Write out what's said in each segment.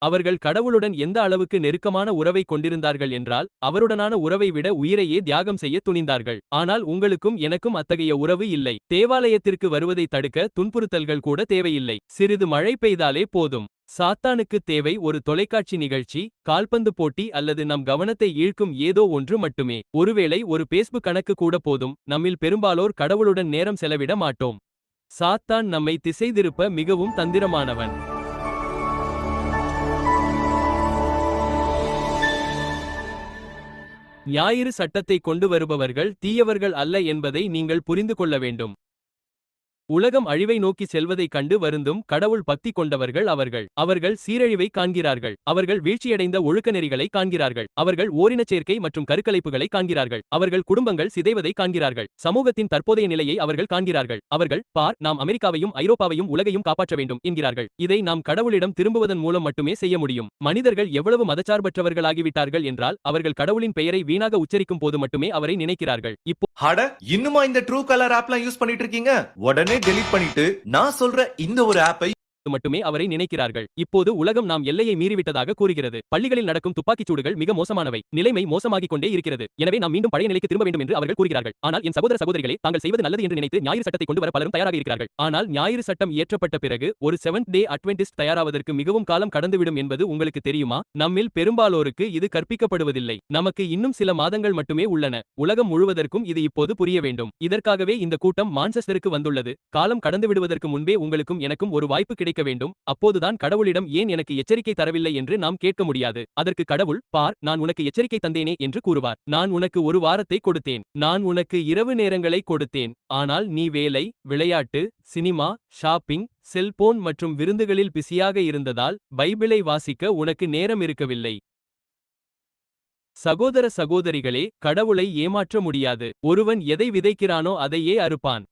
அவர்கள் கடவுளுடன் எந்த அளவுக்கு நெருக்கமான உறவை கொண்டிருந்தார்கள் என்றால் அவருடனான உறவை விட உயிரையே தியாகம் செய்ய துணிந்தார்கள். ஆனால் உங்களுக்கும் எனக்கும் அத்தகைய உறவு இல்லை. தேவாலயத்திற்கு வருவதை தடுக்க துன்புறுத்தல்கள் கூட தேவையில்லை. சிறிது மழை பெய்தாலே போதும். சாத்தானுக்கு தேவை ஒரு தொலைக்காட்சி நிகழ்ச்சி, கால்பந்து போட்டி அல்லது நம் கவனத்தை ஈர்க்கும் ஏதோ ஒன்று மட்டுமே. ஒருவேளை ஒரு பேஸ்புக் கணக்கு கூட போதும். நம்மில் பெரும்பாலோர் கடவுளுடன் நேரம் செலவிட மாட்டோம். சாத்தான் நம்மை திசைதிருப்ப மிகவும் தந்திரமானவன். ஞாயிறு சட்டத்தை கொண்டு வருபவர்கள் தீயவர்கள் அல்ல என்பதை நீங்கள் புரிந்து கொள்ள வேண்டும். உலகம் அழிவை நோக்கி செல்வதைக் கண்டு வருந்தும் கடவுள் பக்தி கொண்டவர்கள் அவர்கள். அவர்கள் சீரழிவை காண்கிறார்கள். அவர்கள் வீழ்ச்சியடைந்த ஒழுக்க நெறிகளை காண்கிறார்கள். அவர்கள் ஓரினச் சேர்க்கை மற்றும் கருக்கலைப்புகளை காண்கிறார்கள். அவர்கள் குடும்பங்கள் சிதைவதை காண்கிறார்கள். சமூகத்தின் தற்போதைய நிலையை அவர்கள் காண்கிறார்கள். அவர்கள் பார், நாம் அமெரிக்காவையும் ஐரோப்பாவையும் உலகையும் காப்பாற்ற வேண்டும் என்கிறார்கள். இதை நாம் கடவுளிடம் திரும்புவதன் மூலம் மட்டுமே செய்ய முடியும். மனிதர்கள் எவ்வளவு மதச்சார்பற்றவர்களாகிவிட்டார்கள் என்றால் அவர்கள் கடவுளின் பெயரை வீணாக உச்சரிக்கும் போது மட்டுமே அவரை நினைக்கிறார்கள். இப்போ இன்னுமா இந்த ட்ரூ கலர் ஆப்லாம் யூஸ் பண்ணிட்டு இருக்கீங்க? உடனே டெலீட் பண்ணிட்டு நான் சொல்ற இந்த ஒரு ஆப்பை மட்டுமே அவரை நினைக்கிறார்கள். இப்போது உலகம் நாம் எல்லையை மீறிவிட்டதாக கூறுகிறது. பள்ளிகளில் நடக்கும் துப்பாக்கிச் சூடுகள் மிக மோசமானவை. நிலைமை மோசமாகிக் கொண்டே இருக்கிறது. எனவே நாம் மீண்டும் பழைய நிலைக்கு திரும்ப வேண்டும் என்று அவர்கள் கூறுகிறார்கள். ஆனால் என் சகோதர சகோதரிகளே, தாங்கள் செய்வது நல்லது என்று நினைத்து ஞாயிறு சட்டத்தை கொண்டு வர பலரும் தயாராக இருக்கிறார்கள். ஆனால் ஞாயிறு சட்டம் இயற்றப்பட்ட பிறகு ஒரு செவன்த் டே அட்வென்டிஸ்ட் தயாராவதற்கு மிகவும் காலம் கடந்துவிடும் என்பது உங்களுக்கு தெரியுமா? நம்மில் பெரும்பாலோருக்கு இது கற்பிக்கப்படுவதில்லை. நமக்கு இன்னும் சில மாதங்கள் மட்டுமே உள்ளன. உலகம் முழுவதற்கும் இது இப்போது புரிய வேண்டும். இதற்காகவே இந்த கூட்டம் மான்செஸ்டருக்கு வந்துள்ளது. காலம் கடந்துவிடுவதற்கு முன்பே உங்களுக்கும் எனக்கும் ஒரு வாய்ப்பு கிடைக்க வேண்டும். அப்போதுதான் கடவுளிடம் ஏன் எனக்கு எச்சரிக்கை தரவில்லை என்று நாம் கேட்க முடியாது. அதற்கு கடவுள், பார், நான் உனக்கு எச்சரிக்கை தந்தேனே என்று கூறுவார். நான் உனக்கு ஒரு வாரத்தை கொடுத்தேன். நான் உனக்கு இரவு நேரங்களை கொடுத்தேன். ஆனால் நீ வேலை, விளையாட்டு, சினிமா, ஷாப்பிங், செல்போன் மற்றும் விருந்துகளில் பிஸியாக இருந்ததால் பைபிளை வாசிக்க உனக்கு நேரம் இருக்கவில்லை. சகோதர சகோதரிகளே, கடவுளை ஏமாற்ற முடியாது. ஒருவன் எதை விதைக்கிறானோ அதையே அறுப்பான்.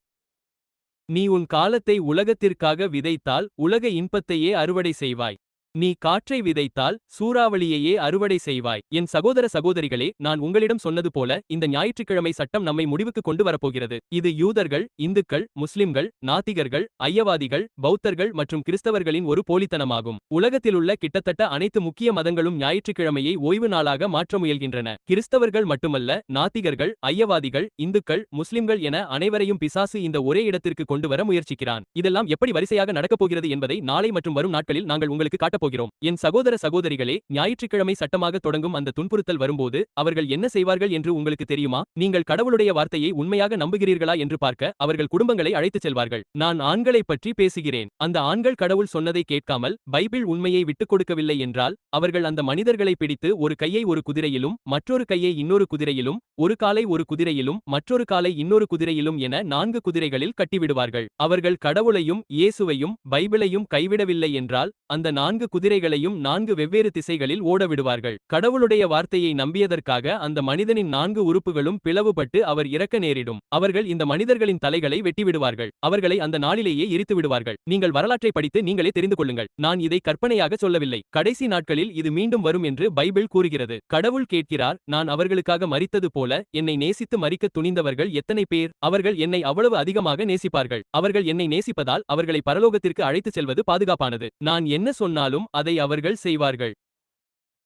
நீ உன் காலத்தை உலகத்திற்காக விதைத்தால் உலக இன்பத்தையே அறுவடை செய்வாய். நீ காற்றை விதைத்தால் சூறாவளியையே அறுவடை செய்வாய். என் சகோதர சகோதரிகளே, நான் உங்களிடம் சொன்னது போல இந்த ஞாயிற்றுக்கிழமை சட்டம் நம்மை முடிவுக்கு கொண்டு வரப்போகிறது. இது யூதர்கள், இந்துக்கள், முஸ்லிம்கள், நாத்திகர்கள், ஐயவாதிகள், பௌத்தர்கள் மற்றும் கிறிஸ்தவர்களின் ஒரு போலித்தனமாகும். உலகத்திலுள்ள கிட்டத்தட்ட அனைத்து முக்கிய மதங்களும் ஞாயிற்றுக்கிழமையை ஓய்வு நாளாக மாற்ற முயல்கின்றன. கிறிஸ்தவர்கள் மட்டுமல்ல, நாத்திகர்கள், ஐயவாதிகள், இந்துக்கள், முஸ்லிம்கள் என அனைவரையும் பிசாசு இந்த ஒரே இடத்திற்கு கொண்டு வர முயற்சிக்கிறான். இதெல்லாம் எப்படி வரிசையாக நடக்கப் போகிறது என்பதை நாளை மற்றும் வரும் நாட்களில் நாங்கள் உங்களுக்கு காட்டப் போகிறோம். என் சகோதர சகோதரிகளே, ஞாயிற்றுக்கிழமை சட்டமாக தொடங்கும் அந்த துன்புறுத்தல் வரும்போது அவர்கள் என்ன செய்வார்கள் என்று உங்களுக்கு தெரியுமா? நீங்கள் கடவுளுடைய வார்த்தையை உண்மையாக நம்புகிறீர்களா என்று பார்க்க அவர்கள் குடும்பங்களை அழைத்துச் செல்வார்கள். நான் ஆண்களை பற்றி பேசுகிறேன். அந்த ஆண்கள் கடவுள் சொன்னதை கேட்காமல் பைபிள் உண்மையை விட்டுக் கொடுக்கவில்லை என்றால் அவர்கள் அந்த மனிதர்களை பிடித்து ஒரு கையை ஒரு குதிரையிலும் மற்றொரு கையை இன்னொரு குதிரையிலும் ஒரு காலை ஒரு குதிரையிலும் மற்றொரு காலை இன்னொரு குதிரையிலும் என 4 குதிரைகளில் கட்டிவிடுவார்கள். அவர்கள் கடவுளையும் இயேசுவையும் பைபிளையும் கைவிடவில்லை என்றால் அந்த 4 குதிரைகளையும் 4 வெவ்வேறு திசைகளில் ஓடவிடுவார்கள். கடவுளுடைய வார்த்தையை நம்பியதற்காக அந்த மனிதனின் 4 உறுப்புகளும் பிளவுபட்டு அவர் இறக்க நேரிடும். அவர்கள் இந்த மனிதர்களின் தலைகளை வெட்டிவிடுவார்கள். அவர்களை அந்த நாளிலேயே எரித்து விடுவார்கள். நீங்கள் வரலாற்றை படித்து நீங்களே தெரிந்து கொள்ளுங்கள். நான் இதை கற்பனையாக சொல்லவில்லை. கடைசி நாட்களில் இது மீண்டும் வரும் என்று பைபிள் கூறுகிறது. கடவுள் கேட்கிறார், நான் அவர்களுக்காக மரித்தது போல என்னை நேசித்து மரிக்க துணிந்தவர்கள் எத்தனை பேர்? அவர்கள் என்னை அவ்வளவு அதிகமாக நேசிப்பார்கள். அவர்கள் என்னை நேசிப்பதால் அவர்களை பரலோகத்திற்கு அழைத்துச் செல்வது பாதுகாப்பானது. நான் என்ன சொன்னாலும் அதை அவர்கள் செய்வார்கள்.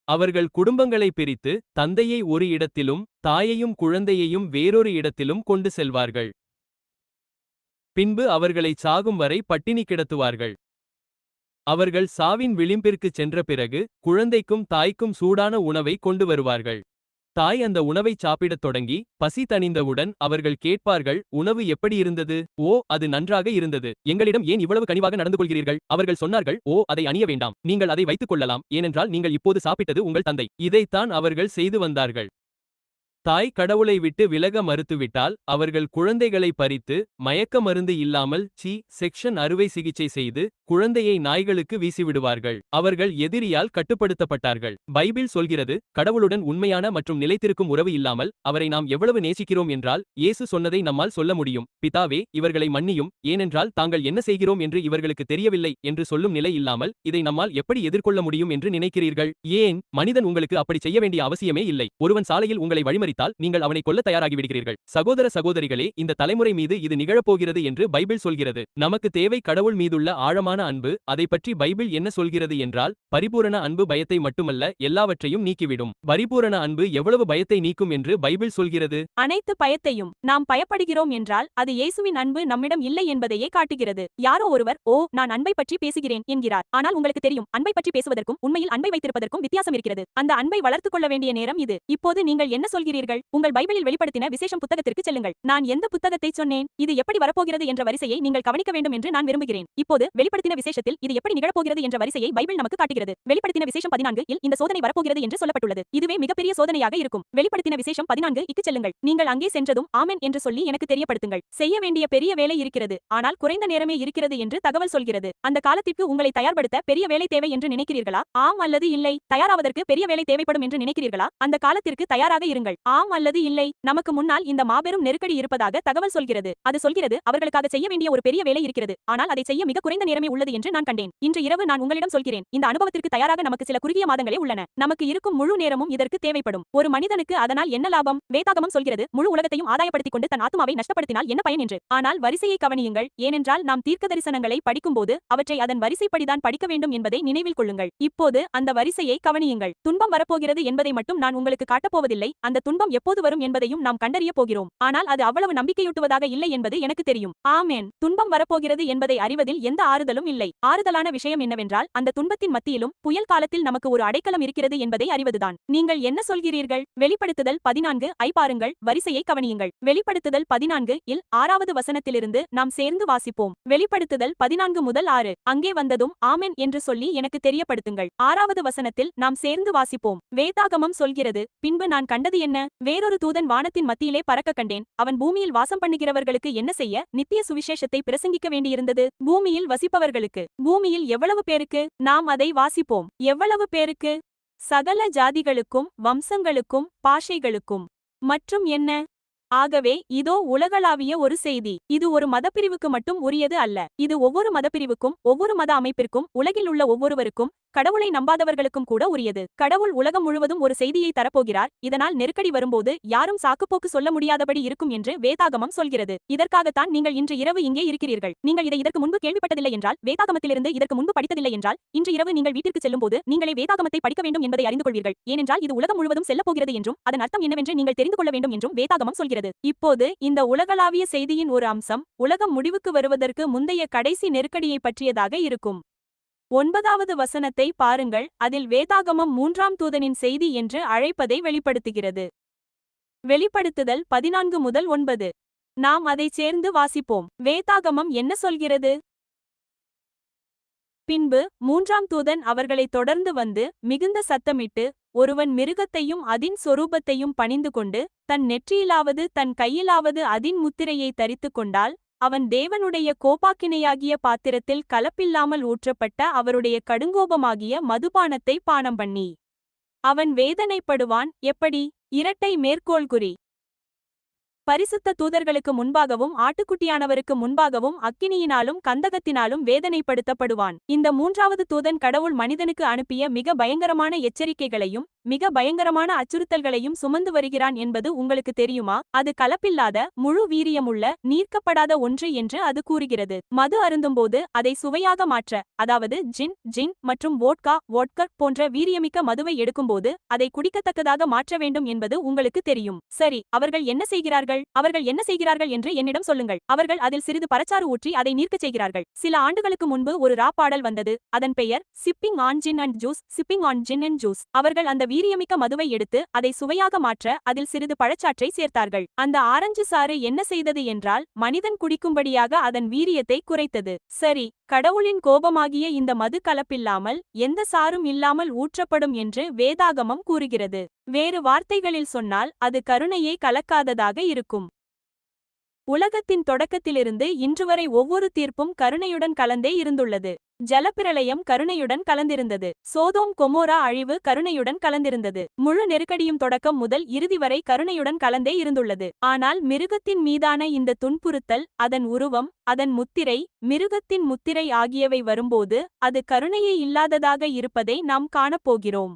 அவர்கள் குடும்பங்களை பிரித்து தந்தையை ஒரு இடத்திலும் தாயையும் குழந்தையையும் வேறொரு இடத்திலும் கொண்டு செல்வார்கள். பின்பு அவர்களை சாகும் வரை பட்டினி கிடத்துவார்கள். அவர்கள் சாவின் விளிம்பிற்கு சென்ற பிறகு குழந்தைக்கும் தாய்க்கும் சூடான உணவை கொண்டு வருவார்கள். தாய் அந்த உணவைச் சாப்பிடத் தொடங்கி பசி தணிந்தவுடன் அவர்கள் கேட்பார்கள், உணவு எப்படி இருந்தது? ஓ, அது நன்றாக இருந்தது. எங்களிடம் ஏன் இவ்வளவு கனிவாக நடந்து கொள்கிறீர்கள்? அவர்கள் சொன்னார்கள், ஓ, அதை அணிய வேண்டாம். நீங்கள் அதை வைத்துக் கொள்ளலாம், ஏனென்றால் நீங்கள் இப்போது சாப்பிட்டது உங்கள் தந்தை. இதைத்தான் அவர்கள் செய்து வந்தார்கள். தாய் கடவுளை விட்டு விலக மறுத்துவிட்டால் அவர்கள் குழந்தைகளை பறித்து மயக்க மருந்து இல்லாமல் செக்ஷன் அறுவை சிகிச்சை செய்து குழந்தையை நாய்களுக்கு வீசிவிடுவார்கள். அவர்கள் எதிரியால் கட்டுப்படுத்தப்பட்டார்கள். பைபிள் சொல்கிறது, கடவுளுடன் உண்மையான மற்றும் நிலைத்திருக்கும் உறவு இல்லாமல் அவரை நாம் எவ்வளவு நேசிக்கிறோம் என்றால் இயேசு சொன்னதை நம்மால் சொல்ல முடியும். பிதாவே, இவர்களை மன்னியும், ஏனென்றால் தாங்கள் என்ன செய்கிறோம் என்று இவர்களுக்கு தெரியவில்லை என்று சொல்லும் நிலை இல்லாமல் இதை நம்மால் எப்படி எதிர்கொள்ள முடியும் என்று நினைக்கிறீர்கள்? ஏன்? மனிதன் உங்களுக்கு அப்படி செய்ய வேண்டிய அவசியமே இல்லை. ஒருவன் சாலையில் உங்களை வழிமறித்தால் வாக்களித்தால் நீங்கள் அவனை கொல்ல தயாராகிவிடுகிறீர்கள். சகோதர சகோதரிகளே, இந்த தலைமுறை மீது இது நிகழப்போகிறது என்று பைபிள் சொல்கிறது. நமக்கு தேவை கடவுள் மீதுள்ள ஆழமான அன்பு. அதை பற்றி பைபிள் என்ன சொல்கிறது என்றால், பரிபூரண அன்பு பயத்தை மட்டுமல்ல, எல்லாவற்றையும் நீக்கிவிடும். பரிபூரண அன்பு எவ்வளவு பயத்தை நீக்கும் என்று பைபிள் சொல்கிறது? அனைத்து பயத்தையும். நாம் பயப்படுகிறோம் என்றால் அது இயேசுவின் அன்பு நம்மிடம் இல்லை என்பதையே காட்டுகிறது. யாரோ ஒருவர், ஓ, நான் அன்பை பற்றி பேசுகிறேன் என்கிறார். ஆனால் உங்களுக்கு தெரியும், அன்பை பற்றி பேசுவதற்கும் உண்மையில் அன்பை வைத்திருப்பதற்கும் வித்தியாசம் இருக்கிறது. அந்த அன்பை வளர்த்துக் கொள்ள வேண்டிய நேரம் இது. இப்போது நீங்கள் என்ன சொல்கிறீர்கள்? உங்கள் பைபிளில் வெளிப்படுத்தின விசேஷம் புத்தகத்திற்கு செல்லுங்கள். நான் எந்த புத்தகத்தை சொன்னேன்? இது எப்படி வரப்போகிறது என்ற வரிசையை நீங்கள் கவனிக்க வேண்டும் என்று நான் விரும்புகிறேன். இப்போது வெளிப்படுத்தின விசேஷத்தில் இது எப்படி நிகழப்போகிறது என்ற வரிசையை பைபிள் நமக்கு காட்டுகிறது. வெளிப்படுத்தின விசேஷம் 14 இல் இந்த சோதனை வரப்போகிறது என்று சொல்லப்பட்டுள்ளது. இதுவே மிகப்பெரிய சோதனையாக இருக்கும். வெளிப்படுத்தின விசேஷம் 14 க்கு செல்லுங்கள். நீங்கள் அங்கே சென்றதும் ஆமென் என்று சொல்லி எனக்கு தெரியப்படுத்துங்கள். செய்ய வேண்டிய பெரிய வேலை இருக்கிறது, ஆனால் குறைந்த நேரமே இருக்கிறது என்று தகவல் சொல்கிறது. அந்த காலத்திற்கு உங்களை தயார்படுத்த பெரிய வேலை தேவை என்று நினைக்கிறீர்களா? ஆம் அல்லது இல்லை? தயாராவதற்கு பெரிய வேலை தேவைப்படும் என்று நினைக்கிறீர்களா? அந்த காலத்திற்கு தயாராக இருங்கள். ஆம் அல்லது இல்லை? நமக்கு முன்னால் இந்த மாபெரும் நெருக்கடி இருப்பதாக தகவல் சொல்கிறது. அது சொல்கிறது, அவர்களுக்காக செய்ய வேண்டிய ஒரு பெரிய வேலை இருக்கிறது, ஆனால் அதை செய்ய மிக குறைந்த நேரமே உள்ளது என்று நான் கண்டேன். இன்று இரவு நான் உங்களிடம் சொல்கிறேன், இந்த அனுபவத்திற்கு தயாராக நமக்கு சில குறுகிய மாதங்களே உள்ளன. நமக்கு இருக்கும் முழு நேரமும் இதற்கு தேவைப்படும். ஒரு மனிதனுக்கு அதனால் என்ன லாபம்? வேதாகமம் சொல்கிறது, முழு உலகத்தையும் ஆதாயப்படுத்திக் கொண்டு தன் ஆத்துமாவை நஷ்டப்படுத்தினால் என்ன பயன் என்று. ஆனால் வரிசையை கவனியுங்கள், ஏனென்றால் நாம் தீர்க்கதரிசனங்களை படிக்கும்போது அவற்றை அதன் வரிசைப்படிதான் படிக்க வேண்டும் என்பதை நினைவில் கொள்ளுங்கள். இப்போது அந்த வரிசையை கவனியுங்கள். துன்பம் வரப்போகிறது என்பதை மட்டும் நான் உங்களுக்கு காட்டப்போவதில்லை, அந்த துன்பம் எப்போது வரும் என்பதையும் நாம் கண்டறிய போகிறோம். ஆனால் அது அவ்வளவு நம்பிக்கையூட்டுவதாக இல்லை என்பது எனக்கு தெரியும். ஆமென். துன்பம் வரப்போகிறது என்பதை அறிவதில் எந்த ஆறுதலும் இல்லை. ஆறுதலான விஷயம் என்னவென்றால், அந்த துன்பத்தின் மத்தியிலும் புயல் காலத்தில் நமக்கு ஒரு அடைக்கலம் இருக்கிறது என்பதை அறிவதுதான். நீங்கள் என்ன சொல்கிறீர்கள்? வெளிப்படுத்துதல் 14 ஐ பாருங்கள், வரிசையை கவனியுங்கள். வெளிப்படுத்துதல் 14 இல் 6வது வசனத்திலிருந்து நாம் சேர்ந்து வாசிப்போம். வெளிப்படுத்துதல் 14 முதல் 6. அங்கே வந்ததும் ஆமென் என்று சொல்லி எனக்கு தெரியப்படுத்துங்கள். 6வது வசனத்தில் நாம் சேர்ந்து வாசிப்போம். வேதாகமம் சொல்கிறது, பின்பு நான் கண்டது என்ன? வேறொரு தூதன் வானத்தின் மத்தியிலே பறக்க கண்டேன். அவன் பூமியில் வாசம் பண்ணுகிறவர்களுக்கு என்ன செய்ய நித்திய சுவிசேஷத்தை பிரசங்கிக்க வேண்டியிருந்தது? பூமியில் வசிப்பவர்களுக்கு. பூமியில் எவ்வளவு பேருக்கு? நாம் அதை வாசிப்போம். எவ்வளவு பேருக்கு? சகல ஜாதிகளுக்கும், வம்சங்களுக்கும், பாஷைகளுக்கும். மற்றும் என்ன? ஆகவே இதோ உலகளாவிய ஒரு செய்தி. இது ஒரு மதப்பிரிவுக்கு மட்டும் உரியது அல்ல. இது ஒவ்வொரு மதப்பிரிவுக்கும், ஒவ்வொரு மத அமைப்பிற்கும், உலகில் உள்ள ஒவ்வொருவருக்கும், கடவுளை நம்பாதவர்களுக்கும் கூட உரியது. கடவுள் உலகம் முழுவதும் ஒரு செய்தியை தரப்போகிறார். இதனால் நெருக்கடி வரும்போது யாரும் சாக்குப்போக்கு சொல்ல முடியாதபடி இருக்கும் என்று வேதாகமம் சொல்கிறது. இதற்காகத்தான் நீங்கள் இன்று இரவு இங்கே இருக்கிறீர்கள். நீங்கள் இதை இதற்கு முன்பு கேள்விப்பட்டதில்லை என்றால், வேதாகமத்திலிருந்து இதற்கு முன்பு படித்ததில்லை என்றால், இன்று இரவு நீங்கள் வீட்டிற்கு செல்லும்போது நீங்களே வேதாகமத்தை படிக்க வேண்டும் என்பதை அறிந்து கொள்வீர்கள். ஏனென்றால் இது உலகம் முழுவதும் செல்லப்போகிறது என்றும் அதன் அர்த்தம் என்னவென்று நீங்கள் தெரிந்து கொள்ள வேண்டும் என்றும் வேதாகமம் சொல்கிறது. இப்போது இந்த உலகளாவிய செய்தியின் ஒரு அம்சம் உலகம் முடிவுக்கு வருவதற்கு முந்தைய கடைசி நெருக்கடியை பற்றியதாக இருக்கும். 9வது வசனத்தை பாருங்கள். அதில் வேதாகமம் 3ஆம் தூதனின் செய்தி என்று அழைப்பதை வெளிப்படுத்துகிறது. வெளிப்படுத்துதல் 14 முதல் 9. நாம் அதை சேர்ந்து வாசிப்போம். வேதாகமம் என்ன சொல்கிறது? பின்பு 3ஆம் தூதன் அவர்களை தொடர்ந்து வந்து மிகுந்த சத்தமிட்டு, ஒருவன் மிருகத்தையும் அதின் சொரூபத்தையும் பணிந்து கொண்டு தன் நெற்றியிலாவது தன் கையிலாவது அதின் முத்திரையை தரித்துக் கொண்டால், அவன் தேவனுடைய கோபாக்கினையாகிய பாத்திரத்தில் கலப்பில்லாமல் ஊற்றப்பட்ட அவருடைய கடுங்கோபமாகிய மதுபானத்தை பானம் பண்ணி அவன் வேதனைப்படுவான். எப்படி? இரட்டை மேற்கோள் குறி. பரிசுத்த தூதர்களுக்கு முன்பாகவும் ஆட்டுக்குட்டியானவருக்கு முன்பாகவும் அக்கினியினாலும் கந்தகத்தினாலும் வேதனைப்படுத்தப்படுவான். இந்த 3வது தூதன் கடவுள் மனிதனுக்கு அனுப்பிய மிக பயங்கரமான எச்சரிக்கைகளையும் மிக பயங்கரமான அச்சுறுத்தல்களையும் சுமந்து வருகிறான் என்பது உங்களுக்கு தெரியுமா? அது கலப்பில்லாத, முழு வீரியமுள்ள, நீர்க்கப்படாத ஒன்று என்று அது கூறுகிறது. மது அருந்தும்போது அதை சுவையாக மாற்ற, அதாவது ஜின் மற்றும் வோட்கா போன்ற வீரியமிக்க மதுவை எடுக்கும்போது அதை குடிக்கத்தக்கதாக மாற்ற வேண்டும் என்பது உங்களுக்கு தெரியும். சரி, அவர்கள் என்ன செய்கிறார்கள்? அவர்கள் என்ன செய்கிறார்கள் என்று என்னிடம் சொல்லுங்கள். அவர்கள் அதில் சிறிது பரச்சாறு ஊற்றி அதை நீர்க்கச் செய்கிறார்கள். சில ஆண்டுகளுக்கு முன்பு ஒரு ராப் பாடல் வந்தது. அதன் பெயர் sipping on gin and juice. Sipping on gin and juice. அவர்கள் அந்த வீரியமிக்க மதுவை எடுத்து அதை சுவையாக மாற்ற அதில் சிறிது பழச்சாற்றை சேர்த்தார்கள். அந்த ஆரஞ்சு சாறு என்ன செய்தது என்றால், மனிதன் குடிக்கும்படியாக அதன் வீரியத்தை குறைத்தது. சரி, கடவுளின் கோபமாகிய இந்த மது கலப்பில்லாமல், எந்த சாரும் இல்லாமல் ஊற்றப்படும் என்று வேதாகமம் கூறுகிறது. வேறு வார்த்தைகளில் சொன்னால், அது கருணையை கலக்காததாக இருக்கும். உலகத்தின் தொடக்கத்திலிருந்து இன்றுவரை ஒவ்வொரு தீர்ப்பும் கருணையுடன் கலந்தே இருந்துள்ளது. ஜலப்பிரளயம் கருணையுடன் கலந்திருந்தது. சோதோம் கொமோரா அழிவு கருணையுடன் கலந்திருந்தது. முழு நெருக்கடியும் தொடக்கம் முதல் இறுதி வரை கருணையுடன் கலந்தே இருந்துள்ளது. ஆனால் மிருகத்தின் மீதான இந்த துன்புறுத்தல், அதன் உருவம், அதன் முத்திரை, மிருகத்தின் முத்திரை ஆகியவை வரும்போது அது கருணையே இல்லாததாக இருப்பதை நாம் காணப்போகிறோம்.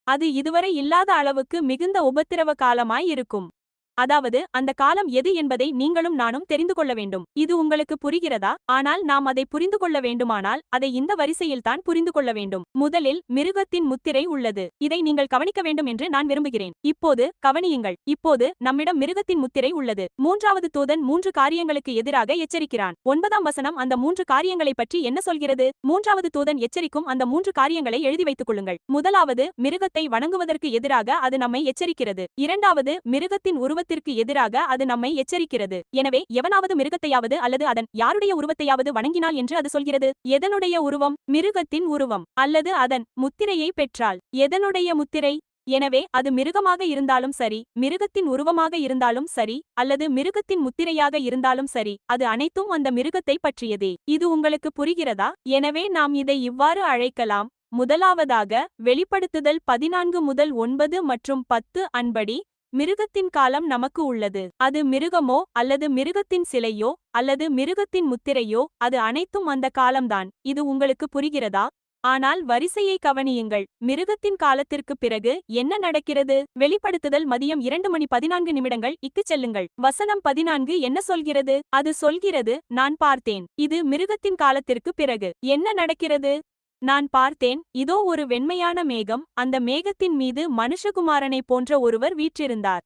அது இதுவரை இல்லாத அளவுக்கு மிகுந்த உபத்திரவ காலமாய் இருக்கும். அதாவது அந்த காலம் எது என்பதை நீங்களும் நானும் தெரிந்து கொள்ள வேண்டும். இது உங்களுக்கு புரிகிறதா? ஆனால் நாம் அதை புரிந்து கொள்ள வேண்டுமானால் அதை இந்த வரிசையில்தான் புரிந்து கொள்ள வேண்டும். முதலில் மிருகத்தின் முத்திரை உள்ளது. இதை நீங்கள் கவனிக்க வேண்டும் என்று நான் விரும்புகிறேன். இப்போது கவனியுங்கள். இப்போது நம்மிடம் மிருகத்தின் முத்திரை உள்ளது. மூன்றாவது தூதன் 3 காரியங்களுக்கு எதிராக எச்சரிக்கிறான். 9ஆம் வசனம் அந்த 3 காரியங்களை பற்றி என்ன சொல்கிறது? மூன்றாவது தூதன் எச்சரிக்கும் அந்த 3 காரியங்களை எழுதி வைத்துக் கொள்ளுங்கள். முதலாவது, மிருகத்தை வணங்குவதற்கு எதிராக அது நம்மை எச்சரிக்கிறது. இரண்டாவது, மிருகத்தின் உருவத்திற்கு எதிராக அது நம்மை எச்சரிக்கிறது. எனவே எவனாவது மிருகத்தையாவது அல்லது அதன் யாருடைய உருவத்தையாவது வணங்கினால் என்று அது சொல்கிறது. எதனுடைய உருவம்? மிருகத்தின் உருவம். அல்லது அதன் முத்திரையை பெற்றால். எதனுடைய முத்திரை? எனவே அது மிருகமாக இருந்தாலும் சரி, மிருகத்தின் உருவமாக இருந்தாலும் சரி, அல்லது மிருகத்தின் முத்திரையாக இருந்தாலும் சரி, அது அனைத்தும் அந்த மிருகத்தை பற்றியதே. இது உங்களுக்கு புரிகிறதா? எனவே நாம் இதை இவ்வாறு அழைக்கலாம். முதலாவதாக, வெளிப்படுத்துதல் 14 முதல் 9 மற்றும் 10 அன்படி மிருகத்தின் காலம் நமக்கு உள்ளது. அது மிருகமோ அல்லது மிருகத்தின் சிலையோ அல்லது மிருகத்தின் முத்திரையோ, அது அனைத்தும் அந்த காலம்தான். இது உங்களுக்கு புரிகிறதா? ஆனால் வரிசையை கவனியுங்கள். மிருகத்தின் காலத்திற்கு பிறகு என்ன நடக்கிறது? வெளிப்படுத்துதல் மதியம் 2:14 இக்குச் செல்லுங்கள். வசனம் 14 என்ன சொல்கிறது? அது சொல்கிறது, நான் பார்த்தேன். இது மிருகத்தின் காலத்திற்கு பிறகு என்ன நடக்கிறது? நான் பார்த்தேன், இதோ ஒரு வெண்மையான மேகம், அந்த மேகத்தின் மீது மனுஷகுமாரனை போன்ற ஒருவர் வீற்றிருந்தார்.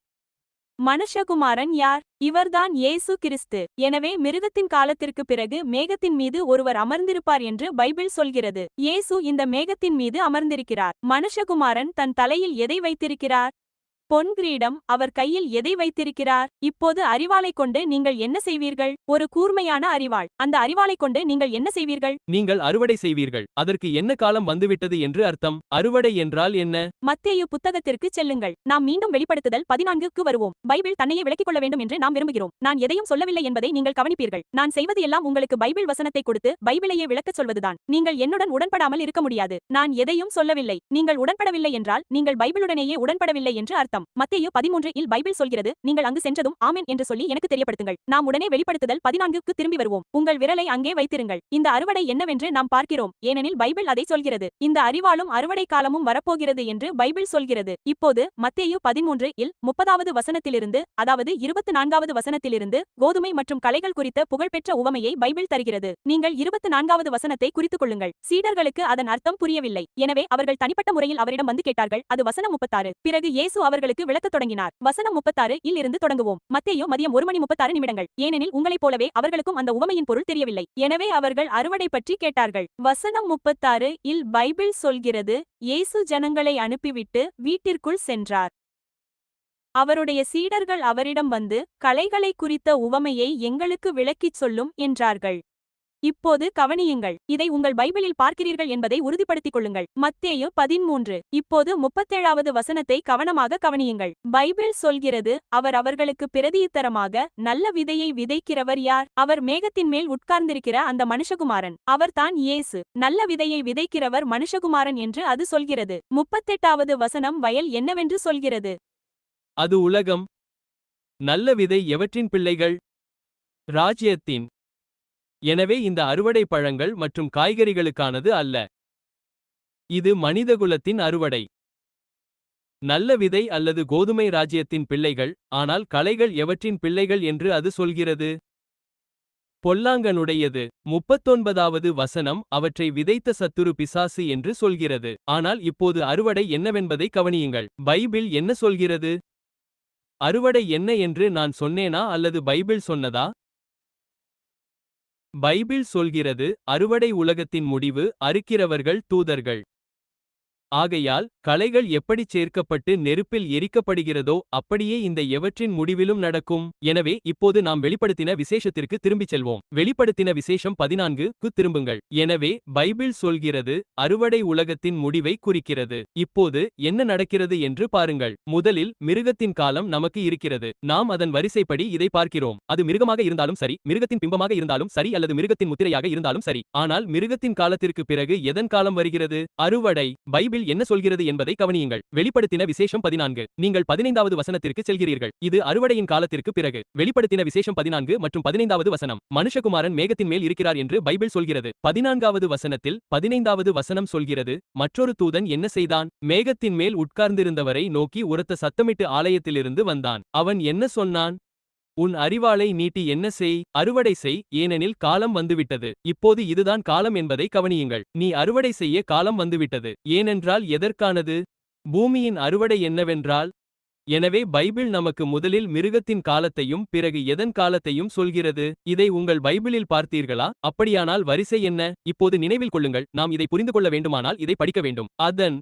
மனுஷகுமாரன் யார்? இவர்தான் இயேசு கிறிஸ்து. எனவே மிருகத்தின் காலத்திற்கு பிறகு மேகத்தின் மீது ஒருவர் அமர்ந்திருப்பார் என்று பைபிள் சொல்கிறது. இயேசு இந்த மேகத்தின் மீது அமர்ந்திருக்கிறார். மனுஷகுமாரன் தன் தலையில் எதை வைத்திருக்கிறார்? பொன் கிரீடம். அவர் கையில் எதை வைத்திருக்கிறார்? இப்போது அரிவாளை கொண்டு நீங்கள் என்ன செய்வீர்கள்? ஒரு கூர்மையான அரிவாள். அந்த அரிவாளை கொண்டு நீங்கள் என்ன செய்வீர்கள்? நீங்கள் அறுவடை செய்வீர்கள். அதற்கு என்ன காலம் வந்துவிட்டது என்று அர்த்தம். அறுவடை என்றால் என்ன? மத்தேயு புத்தகத்திற்கு செல்லுங்கள். நாம் மீண்டும் வெளிப்படுத்துதல் 14க்கு வருவோம். பைபிள் தன்னையே விளக்கிக் கொள்ள வேண்டும் என்று நாம் விரும்புகிறோம். நான் எதையும் சொல்லவில்லை என்பதை நீங்கள் கவனிப்பீர்கள். நான் செய்வது எல்லாம் உங்களுக்கு பைபிள் வசனத்தை கொடுத்து பைபிளையே விளக்கச் சொல்வதுதான். நீங்கள் என்னுடன் உடன்படாமல் இருக்க முடியாது. நான் எதையும் சொல்லவில்லை. நீங்கள் உடன்படவில்லை என்றால் நீங்கள் பைபிளுடனேயே உடன்படவில்லை என்று அர்த்தம். மத்தேயு 13 இல் பைபிள் சொல்கிறது, நீங்கள் அங்கு சென்றதும் ஆமென் என்று சொல்லி எனக்கு தெரியப்படுத்துங்கள். நாம் உடனே வெளிப்படுத்துதல் 14க்கு திரும்பி வருவோம். உங்கள் விரலை அங்கே வைத்திருங்கள். இந்த அறுவடை என்னவென்று நாம் பார்க்கிறோம், ஏனெனில் பைபிள் அதை சொல்கிறது. இந்த அரிவாளும் அறுவடை காலமும் வரப்போகிறது என்று பைபிள் சொல்கிறது. இப்போது மத்தேயு 13 இல் 30வது வசனத்திலிருந்து, அதாவது 24வது வசனத்திலிருந்து கோதுமை மற்றும் களைகள் குறித்த புகழ்பெற்ற உவமையை பைபிள் தருகிறது. நீங்கள் 24வது வசனத்தை குறித்துக் கொள்ளுங்கள். சீடர்களுக்கு அதன் அர்த்தம் புரியவில்லை. எனவே அவர்கள் தனிப்பட்ட முறையில் அவரிடம் வந்து கேட்டார்கள். அது வசனம் 36. பிறகு இயேசு அவர்களுக்கு விளக்கத் தொடங்கினார். வசனம் 36 இல் இருந்து தொடங்குவோம். மத்தேயு மதியம் 1:36, ஏனெனில் உங்களைப் போலவே அவர்களுக்கும் அந்த உவமையின் பொருள் தெரியவில்லை. எனவே அவர்கள் அறுவடை பற்றி கேட்டார்கள். வசனம் 36 இல் பைபிள் சொல்கிறது, இயேசு ஜனங்களை அனுப்பிவிட்டு வீட்டிற்குள் சென்றார். அவருடைய சீடர்கள் அவரிடம் வந்து, களைகளை குறித்த உவமையை எங்களுக்கு விளக்கிச் சொல்லும் என்றார்கள். இப்போது கவனியுங்கள். இதை உங்கள் பைபிளில் பார்க்கிறீர்கள் என்பதை உறுதிப்படுத்திக் கொள்ளுங்கள். மத்தேயு 13. இப்போது 37வது வசனத்தை கவனமாக கவனியுங்கள். பைபிள் சொல்கிறது, அவர் அவர்களுக்கு பிரதியுத்தரமாக, நல்ல விதையை விதைக்கிறவர் யார்? அவர் மேகத்தின் மேல் உட்கார்ந்திருக்கிற அந்த மனுஷகுமாரன். அவர்தான் இயேசு. நல்ல விதையை விதைக்கிறவர் மனுஷகுமாரன் என்று அது சொல்கிறது. 38வது வசனம் வயல் என்னவென்று சொல்கிறது? அது உலகம். நல்ல விதை எவற்றின் பிள்ளைகள்? ராஜ்யத்தின். எனவே இந்த அறுவடை பழங்கள் மற்றும் காய்கறிகளுக்கானது அல்ல. இது மனிதகுலத்தின் அறுவடை. நல்ல விதை அல்லது கோதுமை ராஜ்யத்தின் பிள்ளைகள், ஆனால் களைகள் எவற்றின் பிள்ளைகள் என்று அது சொல்கிறது? பொல்லாங்கனுடையது. 39வது வசனம் அவற்றை விதைத்த சத்துரு பிசாசு என்று சொல்கிறது. ஆனால் இப்போது அறுவடை என்னவென்பதை கவனியுங்கள். பைபிள் என்ன சொல்கிறது? அறுவடை என்ன என்று நான் சொன்னேனா அல்லது பைபிள் சொன்னதா? பைபிள் சொல்கிறது, அறுவடை உலகத்தின் முடிவு, அறுக்கிறவர்கள் தூதர்கள். ஆகையால் களைகள் எப்படிச் சேர்க்கப்பட்டு நெருப்பில் எரிக்கப்படுகிறதோ அப்படியே இந்த எவற்றின் முடிவிலும் நடக்கும். எனவே இப்போது நாம் வெளிப்படுத்தின விசேஷத்திற்கு திரும்பிச் செல்வோம். வெளிப்படுத்தின விசேஷம் 14க்கு திரும்புங்கள். எனவே பைபிள் சொல்கிறது, அறுவடை உலகத்தின் முடிவை குறிக்கிறது. இப்போது என்ன நடக்கிறது என்று பாருங்கள். முதலில் மிருகத்தின் காலம் நமக்கு இருக்கிறது. நாம் அதன் வரிசைப்படி இதை பார்க்கிறோம். அது மிருகமாக இருந்தாலும் சரி, மிருகத்தின் பிம்பமாக இருந்தாலும் சரி, அல்லது மிருகத்தின் முத்திரையாக இருந்தாலும் சரி. ஆனால் மிருகத்தின் காலத்திற்கு பிறகு எதன் காலம் வருகிறது? அறுவடை. பைபிள் பைபிள் என்ன சொல்கிறது என்பதை கவனியுங்கள். வெளிப்படுத்தின விசேஷம் 14. நீங்கள் 15வது வசனத்திற்கு செல்கிறீர்கள். இது அறுவடையின் காலத்திற்கு பிறகு. வெளிப்படுத்தின விசேஷம் 14 மற்றும் 15வது வசனம். மனுஷகுமாரன் மேகத்தின் மேல் இருக்கிறார் என்று பைபிள் சொல்கிறது. 14வது வசனத்தில் 15வது வசனம் சொல்கிறது, மற்றொரு தூதன் என்ன செய்தான்? மேகத்தின் மேல் உட்கார்ந்திருந்தவரை நோக்கி உரத்த சத்தமிட்டு ஆலயத்திலிருந்து வந்தான். அவன் என்ன சொன்னான்? உன் அரிவாளை நீட்டி என்ன செய்? அறுவடை செய், ஏனெனில் காலம் வந்துவிட்டது. இப்போது இதுதான் காலம் என்பதை கவனியுங்கள். நீ அறுவடை செய்ய காலம் வந்துவிட்டது. ஏனென்றால் எதற்கானது? பூமியின் அறுவடை என்னவென்றால்? எனவே பைபிள் நமக்கு முதலில் மிருகத்தின் காலத்தையும் பிறகு எதன் காலத்தையும் சொல்கிறது. இதை உங்கள் பைபிளில் பார்த்தீர்களா? அப்படியானால் வரிசை என்ன? இப்போது நினைவில் கொள்ளுங்கள், நாம் இதை புரிந்து கொள்ள வேண்டுமானால் இதை படிக்க வேண்டும். அதன்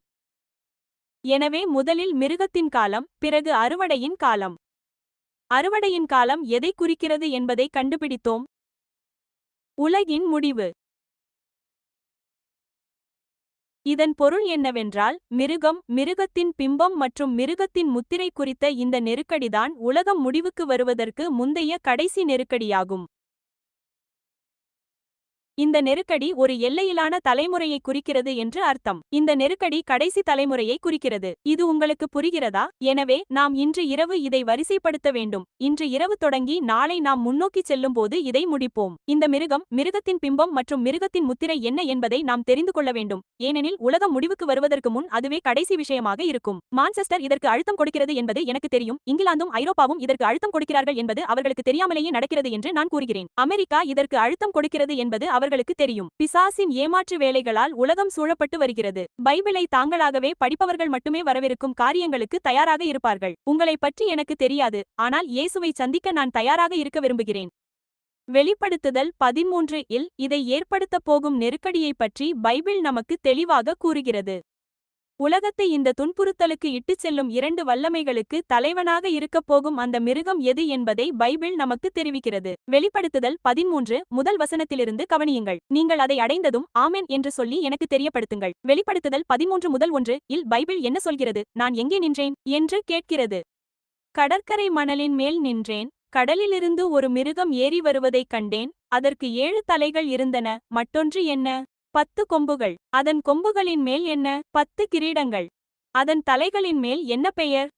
எனவே முதலில் மிருகத்தின் காலம், பிறகு அறுவடையின் காலம். அறுவடையின் காலம் எதை குறிக்கிறது என்பதை கண்டுபிடித்தோம். உலகின் முடிவு. இதன் பொருள் என்னவென்றால், மிருகம், மிருகத்தின் பிம்பம் மற்றும் மிருகத்தின் முத்திரை குறித்த இந்த நெருக்கடிதான் உலகம் முடிவுக்கு வருவதற்கு முந்தைய கடைசி நெருக்கடியாகும். இந்த நெருக்கடி ஒரு எல்லையிலான தலைமுறையை குறிக்கிறது என்று அர்த்தம். இந்த நெருக்கடி கடைசி தலைமுறையை குறிக்கிறது. இது உங்களுக்கு புரிகிறதா? எனவே நாம் இன்று இரவு இதை வரிசைப்படுத்த வேண்டும். இன்று இரவு தொடங்கி நாளை நாம் முன்னோக்கி செல்லும்போது இதை முடிப்போம். இந்த மிருகம், மிருகத்தின் பிம்பம் மற்றும் மிருகத்தின் முத்திரை என்ன என்பதை நாம் தெரிந்து கொள்ள வேண்டும். ஏனெனில் உலகம் முடிவுக்கு வருவதற்கு முன் அதுவே கடைசி விஷயமாக இருக்கும். மான்செஸ்டர் இதற்கு அழுத்தம் கொடுக்கிறது என்பது எனக்கு தெரியும். இங்கிலாந்தும் ஐரோப்பாவும் இதற்கு அழுத்தம் கொடுக்கிறார்கள் என்பது அவர்களுக்கு தெரியாமலேயே நடக்கிறது என்று நான் கூறுகிறேன். அமெரிக்கா இதற்கு அழுத்தம் கொடுக்கிறது என்பது அவர்களுக்கு தெரியும். பிசாசின் ஏமாற்று வேலைகளால் உலகம் சூழப்பட்டு வருகிறது. பைபிளை தாங்களாகவே படிப்பவர்கள் மட்டுமே வரவிருக்கும் காரியங்களுக்கு தயாராக இருப்பார்கள். உங்களை பற்றி எனக்கு தெரியாது, ஆனால் இயேசுவை சந்திக்க நான் தயாராக இருக்க விரும்புகிறேன். வெளிப்படுத்துதல் 13 இல் இதை ஏற்படுத்தப் போகும் நெருக்கடியை பற்றி பைபிள் நமக்கு தெளிவாக கூறுகிறது. உலகத்தை இந்த துன்புறுத்தலுக்கு இட்டுச் செல்லும் 2 வல்லமைகளுக்கு தலைவனாக இருக்கப் போகும் அந்த மிருகம் எது என்பதை பைபிள் நமக்கு தெரிவிக்கிறது. வெளிப்படுத்துதல் 13 முதல் வசனத்திலிருந்து கவனியுங்கள். நீங்கள் அதை அடைந்ததும் ஆமென் என்று சொல்லி எனக்கு தெரியப்படுத்துங்கள். வெளிப்படுத்துதல் 13 முதல் 1 இல் பைபிள் என்ன சொல்கிறது? நான் எங்கே நின்றேன் என்று கேட்கிறது. கடற்கரை மணலின் மேல் நின்றேன். கடலிலிருந்து ஒரு மிருகம் ஏறி வருவதைக் கண்டேன். அதற்கு 7 தலைகள் இருந்தன. மற்றொன்று என்ன? 10 கொம்புகள். அதன் கொம்புகளின் மேல் என்ன? 10 கிரீடங்கள். அதன் தலைகளின் மேல் என்ன பெயர்?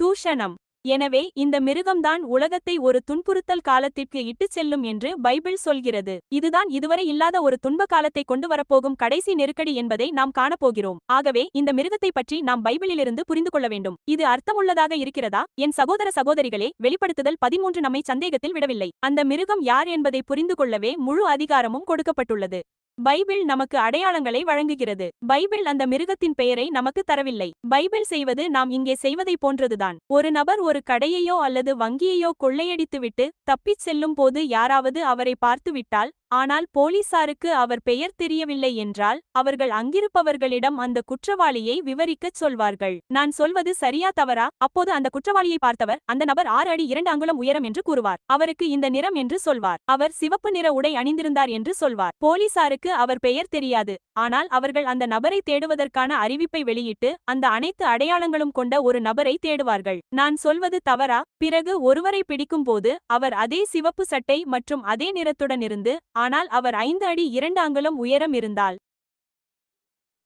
தூஷணம். எனவே இந்த மிருகம்தான் உலகத்தை ஒரு துன்புறுத்தல் காலத்திற்கு இட்டுச் செல்லும் என்று பைபிள் சொல்கிறது. இதுதான் இதுவரை இல்லாத ஒரு துன்ப காலத்தை கொண்டு வரப்போகும் கடைசி நெருக்கடி என்பதை நாம் காணப்போகிறோம். ஆகவே இந்த மிருகத்தை பற்றி நாம் பைபிளிலிருந்து புரிந்து கொள்ள வேண்டும். இது அர்த்தமுள்ளதாக இருக்கிறதா? என் சகோதர சகோதரிகளே, வெளிப்படுத்துதல் 13 நம்மை சந்தேகத்தில் விடவில்லை. அந்த மிருகம் யார் என்பதை புரிந்து கொள்ளவே முழு அதிகாரமும் கொடுக்கப்பட்டுள்ளது. பைபிள் நமக்கு அடையாளங்களை வழங்குகிறது. பைபிள் அந்த மிருகத்தின் பெயரை நமக்கு தரவில்லை. பைபிள் செய்வது நாம் இங்கே செய்வதை போன்றதுதான். ஒரு நபர் ஒரு கடையையோ அல்லது வங்கியையோ கொள்ளையடித்துவிட்டு தப்பிச் செல்லும் போது யாராவது அவரை பார்த்துவிட்டால், ஆனால் போலீசாருக்கு அவர் பெயர் தெரியவில்லை என்றால், அவர்கள் அங்கிருப்பவர்களிடம் அந்த குற்றவாளியை விவரிக்கச் சொல்வார்கள். நான் சொல்வது சரியா தவறா? அப்போது அந்த குற்றவாளியை பார்த்தவர், அந்த நபர் 6 அடி 2 அங்குலம் உயரம் என்று கூறுவார். அவருக்கு இந்த நிறம் என்று சொல்வார். அவர் சிவப்பு நிற உடை அணிந்திருந்தார் என்று சொல்வார். போலீசாருக்கு அவர் பெயர் தெரியாது, ஆனால் அவர்கள் அந்த நபரை தேடுவதற்கான அறிவிப்பை வெளியிட்டு அந்த அனைத்து அடையாளங்களும் கொண்ட ஒரு நபரை தேடுவார்கள். நான் சொல்வது தவறா? பிறகு ஒருவரை பிடிக்கும்போது அவர் அதே சிவப்பு சட்டை மற்றும் அதே நிறத்துடன் இருந்து, ஆனால் அவர் 5 அடி 2 அங்குலம் உயரம் இருந்தால்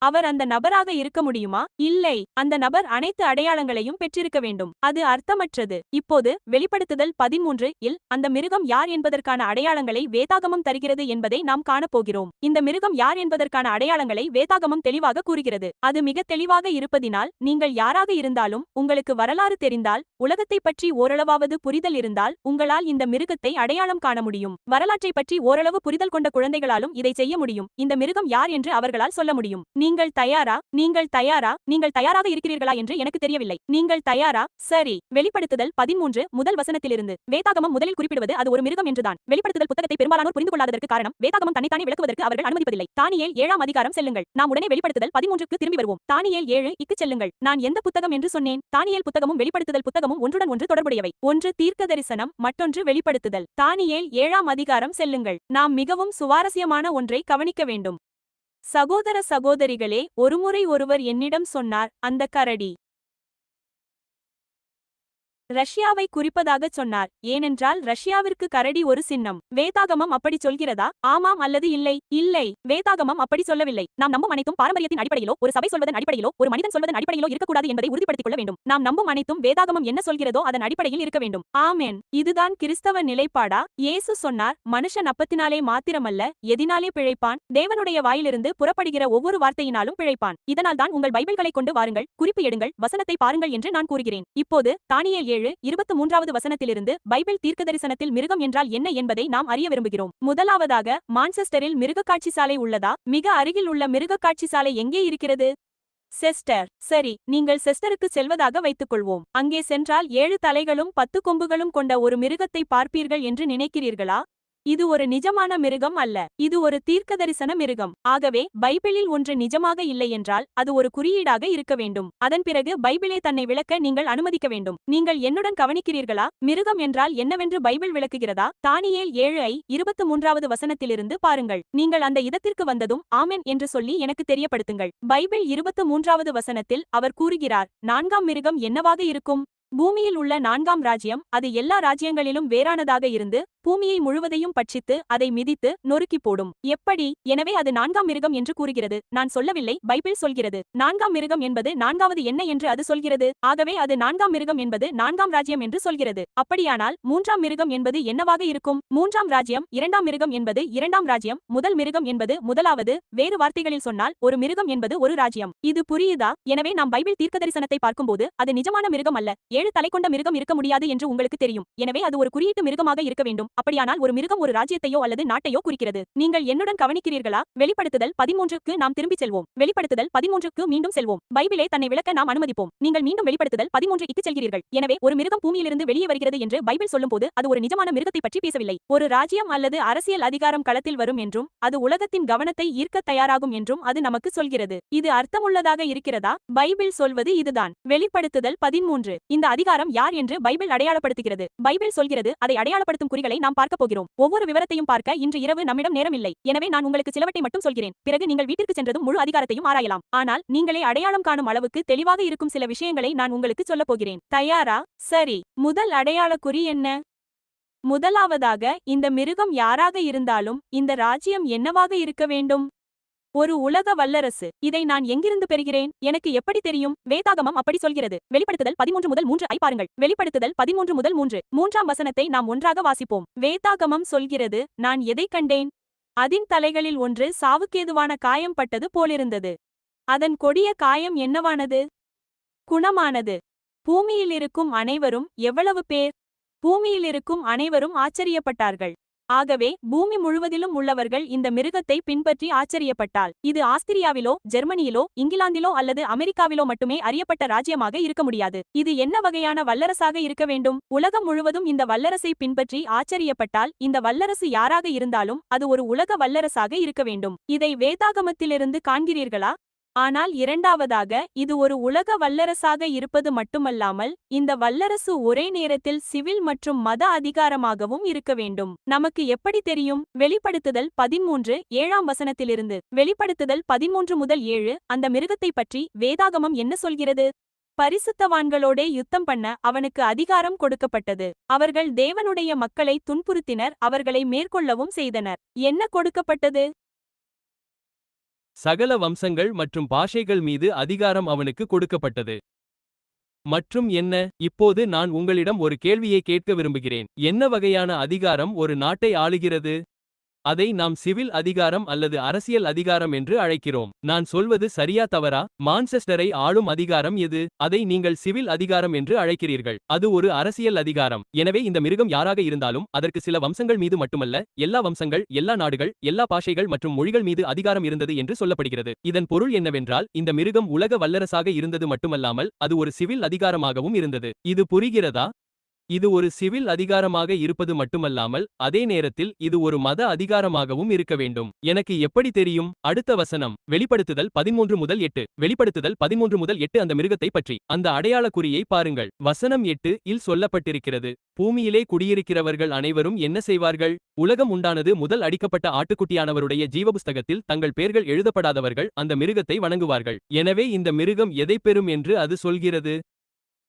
அவர் அந்த நபராக இருக்க முடியுமா? இல்லை. அந்த நபர் அனைத்து அடையாளங்களையும் பெற்றிருக்க வேண்டும். அது அர்த்தமற்றது. இப்போது வெளிப்படுத்துதல் 13 இல் அந்த மிருகம் யார் என்பதற்கான அடையாளங்களை வேதாகமம் தருகிறது என்பதை நாம் காணப்போகிறோம். இந்த மிருகம் யார் என்பதற்கான அடையாளங்களை வேதாகமம் தெளிவாக கூறுகிறது. அது மிக தெளிவாக இருப்பதினால் நீங்கள் யாராக இருந்தாலும், உங்களுக்கு வரலாறு தெரிந்தால், உலகத்தை பற்றி ஓரளவாவது புரிதல் இருந்தால், உங்களால் இந்த மிருகத்தை அடையாளம் காண முடியும். வரலாற்றை பற்றி ஓரளவு புரிதல் கொண்ட குழந்தைகளாலும் இதை செய்ய முடியும். இந்த மிருகம் யார் என்று அவர்களால் சொல்ல முடியும். நீங்கள் தயாரா? நீங்கள் தயாரா? நீங்கள் தயாராக இருக்கிறீர்களா என்று எனக்கு தெரியவில்லை. நீங்கள் தயாரா? சரி. வெளிப்படுத்துதல் 13 முதல் வசனத்திலிருந்து. வேதாகமம் முதலில் குறிப்பிடுவது அது ஒரு மிருகம் என்றுதான். வெளிப்படுத்துதல் புத்தகத்தை பெரும்பாலானோர் புரிந்து கொள்ளாததற்கு காரணம், வேதாகமம் தன்னைத்தானே விளக்குவதற்கு அவர்கள் அனுமதிப்பதில்லை. தானியேல் 7ஆம் அதிகாரம் செல்லுங்கள். நாம் உடனே வெளிப்படுத்துதல் 13க்கு திரும்பி வருவோம். தானியேல் 7 க்கு செல்லுங்கள். நான் எந்த புத்தகம் என்று சொன்னேன்? தானியேல் புத்தகமும் வெளிப்படுத்துதல் புத்தகமும் ஒன்றுடன் ஒன்று தொடர்புடையவை. ஒன்று தீர்க்கதரிசனம், மற்றொன்று வெளிப்படுத்துதல். தானியேல் 7ஆம் அதிகாரம் செல்லுங்கள். நாம் மிகவும் சுவாரஸ்யமான ஒன்றை கவனிக்க வேண்டும். சகோதர சகோதரிகளே, ஒருமுறை ஒருவர் என்னிடம் சொன்னார், அந்த கரடி ரஷ்யாவை குறிப்பதாகச் சொன்னார். ஏனென்றால் ரஷ்யாவிற்கு கரடி ஒரு சின்னம். வேதாகமம் அப்படி சொல்கிறதா? ஆமாம் அல்லது இல்லை? இல்லை, வேதாகமம் அப்படி சொல்லவில்லை. நாம் நம்பும் அனைத்தும் பாரம்பரியத்தின் அடிப்படையிலோ, ஒரு சபை சொல்வதன் அடிப்படையிலோ, ஒரு மனிதன் சொல்வதன் அடிப்படையிலோ இருக்கக்கூடாது என்பதை உறுதிப்படுத்திக் கொள்ள வேண்டும். நாம் நம்பும் அனைத்தும் வேதாகமம் என்ன சொல்கிறதோ அதன் அடிப்படையில் இருக்க வேண்டும். ஆமென். இதுதான் கிறிஸ்தவ நிலைப்பாடா? இயேசு சொன்னார், மனுஷன் அப்பத்தினாலே மாத்திரமல்ல, எதினாலே பிழைப்பான்? தேவனுடைய வாயிலிருந்து புறப்படுகிற ஒவ்வொரு வார்த்தையினாலும் பிழைப்பான். இதனால்தான் உங்கள் பைபிள்களை கொண்டு வாருங்கள், குறிப்பு எடுங்கள், வசனத்தை பாருங்கள் என்று நான் கூறுகிறேன். இப்போது தானியேல் 7:23 வசனத்திலிருந்து பைபிள் தீர்க்கதரிசனத்தில் மிருகம் என்றால் என்ன என்பதை நாம் அறிய விரும்புகிறோம். முதலாவதாக, மான்செஸ்டரில் மிருகக்காட்சி சாலை உள்ளதா? மிக அருகில் உள்ள மிருகக்காட்சி சாலை எங்கே இருக்கிறது? செஸ்டர். சரி, நீங்கள் செஸ்டருக்கு செல்வதாக வைத்துக்கொள்வோம். அங்கே சென்றால் 7 தலைகளும் 10 கொம்புகளும் கொண்ட ஒரு மிருகத்தை பார்ப்பீர்கள் என்று நினைக்கிறீர்களா? இது ஒரு நிஜமான மிருகம் அல்ல. இது ஒரு தீர்க்கதரிசன மிருகம். ஆகவே பைபிளில் ஒன்று நிஜமாக இல்லை என்றால் அது ஒரு குறியீடாக இருக்க வேண்டும். அதன் பிறகு பைபிளே தன்னை விளக்க நீங்கள் அனுமதிக்க வேண்டும். நீங்கள் என்னுடன் கவனிக்கிறீர்களா? மிருகம் என்றால் என்னவென்று பைபிள் விளக்குகிறதா? தானியேல் 7:23 வசனத்திலிருந்து பாருங்கள். நீங்கள் அந்த இடத்திற்கு வந்ததும் ஆமென் என்று சொல்லி எனக்கு தெரியப்படுத்துங்கள். பைபிள் 23 வசனத்தில் அவர் கூறுகிறார், 4ஆம் மிருகம் என்னவாக இருக்கும்? பூமியில் உள்ள 4ஆம் ராஜ்யம், அது எல்லா ராஜ்யங்களிலும் வேறானதாக இருந்து பூமியை முழுவதையும் பட்சித்து அதை மிதித்து நொறுக்கி போடும். எப்படி? எனவே அது 4ஆம் மிருகம் என்று கூறுகிறது. நான் சொல்லவில்லை, பைபிள் சொல்கிறது. 4ஆம் மிருகம் என்பது 4வது என்ன என்று அது சொல்கிறது. ஆகவே அது 4ஆம் மிருகம் என்பது 4ஆம் ராஜ்யம் என்று சொல்கிறது. அப்படியானால் 3ஆம் மிருகம் என்பது என்னவாக இருக்கும்? 3ஆம் ராஜ்யம். 2ஆம் மிருகம் என்பது 2ஆம் ராஜ்யம். முதல் மிருகம் என்பது முதலாவது. வேறு வார்த்தைகளில் சொன்னால் ஒரு மிருகம் என்பது ஒரு ராஜ்யம். இது புரியுதா? எனவே நாம் பைபிள் தீர்க்கதரிசனத்தை பார்க்கும்போது அது நிஜமான மிருகம் அல்ல. 7 தலை கொண்ட மிருகம் இருக்க முடியாது என்று உங்களுக்கு தெரியும். எனவே அது ஒரு குறியீட்டு மிருகமாக இருக்க வேண்டும். அப்படியானால் ஒரு மிருகம் ஒரு ராஜ்யத்தையோ அல்லது நாட்டையோ குறிக்கிறது. நீங்கள் என்னுடன் கவனிக்கிறீர்களா? வெளிப்படுத்துதல் 13க்கு நாம் திரும்பிச் செல்வோம். வெளிப்படுத்துதல் 13க்கு மீண்டும் செல்வோம். பைபிளே தன்னை விளக்க நாம் அனுமதிப்போம். நீங்கள் மீண்டும் வெளிப்படுத்துதல் 13க்கு செல்கிறீர்கள். எனவே ஒரு மிருகம் பூமியிலிருந்து வெளியே வருகிறது என்று பைபிள் சொல்லும்போது அது ஒரு நிஜமான மிருகத்தை பற்றி பேசவில்லை. ஒரு ராஜ்யம் அல்லது அரசியல் அதிகாரம் களத்தில் வரும் என்றும் அது உலகத்தின் கவனத்தை ஈர்க்க தயாராகும் என்றும் அது நமக்கு சொல்கிறது. இது அர்த்தமுள்ளதாக இருக்கிறதா? பைபிள் சொல்வது இதுதான். வெளிப்படுத்துதல் 13. இந்த அதிகாரம் யார் என்று பைபிள் அடையாளப்படுத்துகிறது. பைபிள் சொல்கிறது, அதை அடையாளப்படுத்தும் குறிகளை நாம் பார்க்க போகிறோம். ஒவ்வொரு விவரத்தையும் பார்க்க இன்று இரவு நம்மிடம் நேரம் இல்லை. எனவே நான் உங்களுக்கு சிலவற்றை மட்டும் சொல்கிறேன். பிறகு நீங்கள் வீட்டிற்கு சென்றதும் முழு அதிகாரத்தையும் ஆராயலாம். ஆனால் நீங்களே அடையாளம் காணும் அளவுக்கு தெளிவாக இருக்கும் சில விஷயங்களை நான் உங்களுக்கு சொல்லப் போகிறேன். தயாரா? சரி. முதல் அடையாள குறி என்ன? முதலாவதாக, இந்த மிருகம் யாராக இருந்தாலும் இந்த ராஜ்யம் என்னவாக இருக்க வேண்டும்? ஒரு உலக வல்லரசு. இதை நான் எங்கிருந்து பெறுகிறேன்? எனக்கு எப்படி தெரியும்? வேதாகமம் அப்படி சொல்கிறது. வெளிப்படுத்துதல் 13 ஐ பாருங்கள். வெளிப்படுத்துதல் 13 3ஆம் வசனத்தை நாம் ஒன்றாக வாசிப்போம். வேதாகமம் சொல்கிறது, நான் எதை கண்டேன்? அதின் தலைகளில் ஒன்று சாவுக்கேதுவான காயம் பட்டது போலிருந்தது. அதன் கொடிய காயம் என்னவானது? குணமானது. பூமியில் இருக்கும் அனைவரும், எவ்வளவு பேர்? பூமியில் இருக்கும் அனைவரும் ஆச்சரியப்பட்டார்கள். ஆகவே பூமி முழுவதிலும் உள்ளவர்கள் இந்த மிருகத்தை பின்பற்றி ஆச்சரியப்பட்டால் இது ஆஸ்திரியாவிலோ, ஜெர்மனியிலோ, இங்கிலாந்திலோ அல்லது அமெரிக்காவிலோ மட்டுமே அறியப்பட்ட ராஜ்யமாக இருக்க முடியாது. இது என்ன வகையான வல்லரசாக இருக்க வேண்டும்? உலகம் முழுவதும் இந்த வல்லரசை பின்பற்றி ஆச்சரியப்பட்டால் இந்த வல்லரசு யாராக இருந்தாலும் அது ஒரு உலக வல்லரசாக இருக்க வேண்டும். இதை வேதாகமத்திலிருந்து காண்கிறீர்களா? ஆனால் இரண்டாவதாக, இது ஒரு உலக வல்லரசாக இருப்பது மட்டுமல்லாமல் இந்த வல்லரசு ஒரே நேரத்தில் சிவில் மற்றும் மத அதிகாரமாகவும் இருக்க வேண்டும். நமக்கு எப்படி தெரியும்? வெளிப்படுத்துதல் 13:7 வசனத்திலிருந்து. வெளிப்படுத்துதல் 13-7. அந்த மிருகத்தை பற்றி வேதாகமம் என்ன சொல்கிறது? பரிசுத்தவான்களோடே யுத்தம் பண்ண அவனுக்கு அதிகாரம் கொடுக்கப்பட்டது. அவர்கள் தேவனுடைய மக்களை துன்புறுத்தினர், அவர்களை மேற்கொள்ளவும் செய்தனர். என்ன கொடுக்கப்பட்டது? சகல வம்சங்கள் மற்றும் பாஷைகள் மீது அதிகாரம் அவனுக்கு கொடுக்கப்பட்டது. மற்றும் என்ன? இப்போது நான் உங்களிடம் ஒரு கேள்வியை கேட்க விரும்புகிறேன். என்ன வகையான அதிகாரம் ஒரு நாட்டை ஆளுகிறது? அதை நாம் சிவில் அதிகாரம் அல்லது அரசியல் அதிகாரம் என்று அழைக்கிறோம். நான் சொல்வது சரியா தவறா? மான்செஸ்டரை ஆளும் அதிகாரம் எது? அதை நீங்கள் சிவில் அதிகாரம் என்று அழைக்கிறீர்கள். அது ஒரு அரசியல் அதிகாரம். எனவே இந்த மிருகம் யாராக இருந்தாலும் அதற்கு சில வம்சங்கள் மீது மட்டுமல்ல, எல்லா வம்சங்கள், எல்லா நாடுகள், எல்லா பாஷைகள் மற்றும் மொழிகள் மீது அதிகாரம் இருந்தது என்று சொல்லப்படுகிறது. இதன் பொருள் என்னவென்றால் இந்த மிருகம் உலக வல்லரசாக இருந்தது மட்டுமல்லாமல் அது ஒரு சிவில் அதிகாரமாகவும் இருந்தது. இது புரிகிறதா? இது ஒரு சிவில் அதிகாரமாக இருப்பது மட்டுமல்லாமல் அதே நேரத்தில் இது ஒரு மத அதிகாரமாகவும் இருக்க வேண்டும். எனக்கு எப்படி தெரியும்? அடுத்த வசனம். வெளிப்படுத்துதல் 13-8. வெளிப்படுத்துதல் 13-8 அந்த மிருகத்தை பற்றி. அந்த அடையாள குறியை பாருங்கள். வசனம் 8 இல் சொல்லப்பட்டிருக்கிறது, பூமியிலே குடியிருக்கிறவர்கள் அனைவரும் என்ன செய்வார்கள்? உலகம் உண்டானது முதல் அடிக்கப்பட்ட ஆட்டுக்குட்டியானவருடைய ஜீவபுஸ்தகத்தில் தங்கள் பெயர்கள் எழுதப்படாதவர்கள் அந்த மிருகத்தை வணங்குவார்கள். எனவே இந்த மிருகம் எதை பெறும் என்று அது சொல்கிறது?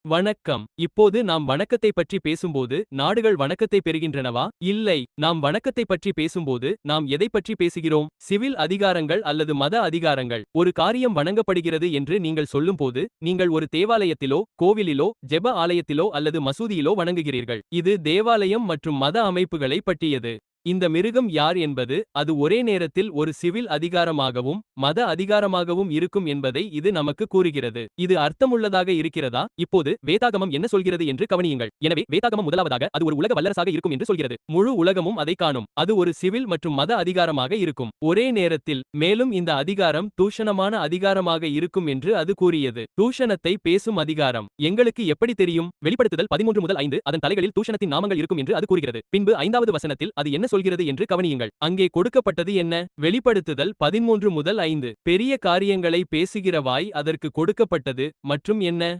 வணக்கம். இப்போது நாம் வணக்கத்தை பற்றி பேசும்போது நாடுகள் வணக்கத்தை பெறுகின்றனவா? இல்லை. நாம் வணக்கத்தை பற்றி பேசும்போது நாம் எதைப் பற்றி பேசுகிறோம்? சிவில் அதிகாரங்கள் அல்லது மத அதிகாரங்கள். ஒரு காரியம் வணங்கப்படுகிறது என்று நீங்கள் சொல்லும்போது, நீங்கள் ஒரு தேவாலயத்திலோ, கோவிலிலோ, ஜெப ஆலயத்திலோ அல்லது மசூதியிலோ வணங்குகிறீர்கள். இது தேவாலயம் மற்றும் மத அமைப்புகளை பற்றியது. இந்த மிருகம் யார் என்பது அது ஒரே நேரத்தில் ஒரு சிவில் அதிகாரமாகவும் மத அதிகாரமாகவும் இருக்கும் என்பதை இது நமக்கு கூறுகிறது. இது அர்த்தமுள்ளதாக இருக்கிறதா? இப்போது வேதாகமம் என்ன சொல்கிறது என்று கவனியுங்கள். எனவே வேதாகமம் முதலாவதாக அது ஒரு உலக வல்லரசாக இருக்கும் என்று சொல்கிறது. முழு உலகமும் அதை காணும். அது ஒரு சிவில் மற்றும் மத அதிகாரமாக இருக்கும் ஒரே நேரத்தில். மேலும் இந்த அதிகாரம் தூஷணமான அதிகாரமாக இருக்கும் என்று அது கூறியது. தூஷணத்தை பேசும் அதிகாரம் எங்களுக்கு எப்படி தெரியும்? வெளிப்படுத்துதல் 13 முதல் 5 அதன் தலைகளில் தூஷணத்தின் நாமங்கள் இருக்கும் என்று அது கூறுகிறது. பின்பு 5வது வசனத்தில் அது என்ன சொல்கிறது என்று கவனியுங்கள். அங்கே கொடுக்கப்பட்டது என்ன? வெளிப்படுத்துதல் 13 முதல் 5. பெரிய காரியங்களை பேசுகிற வாய் அதற்கு கொடுக்கப்பட்டது மற்றும் என்ன?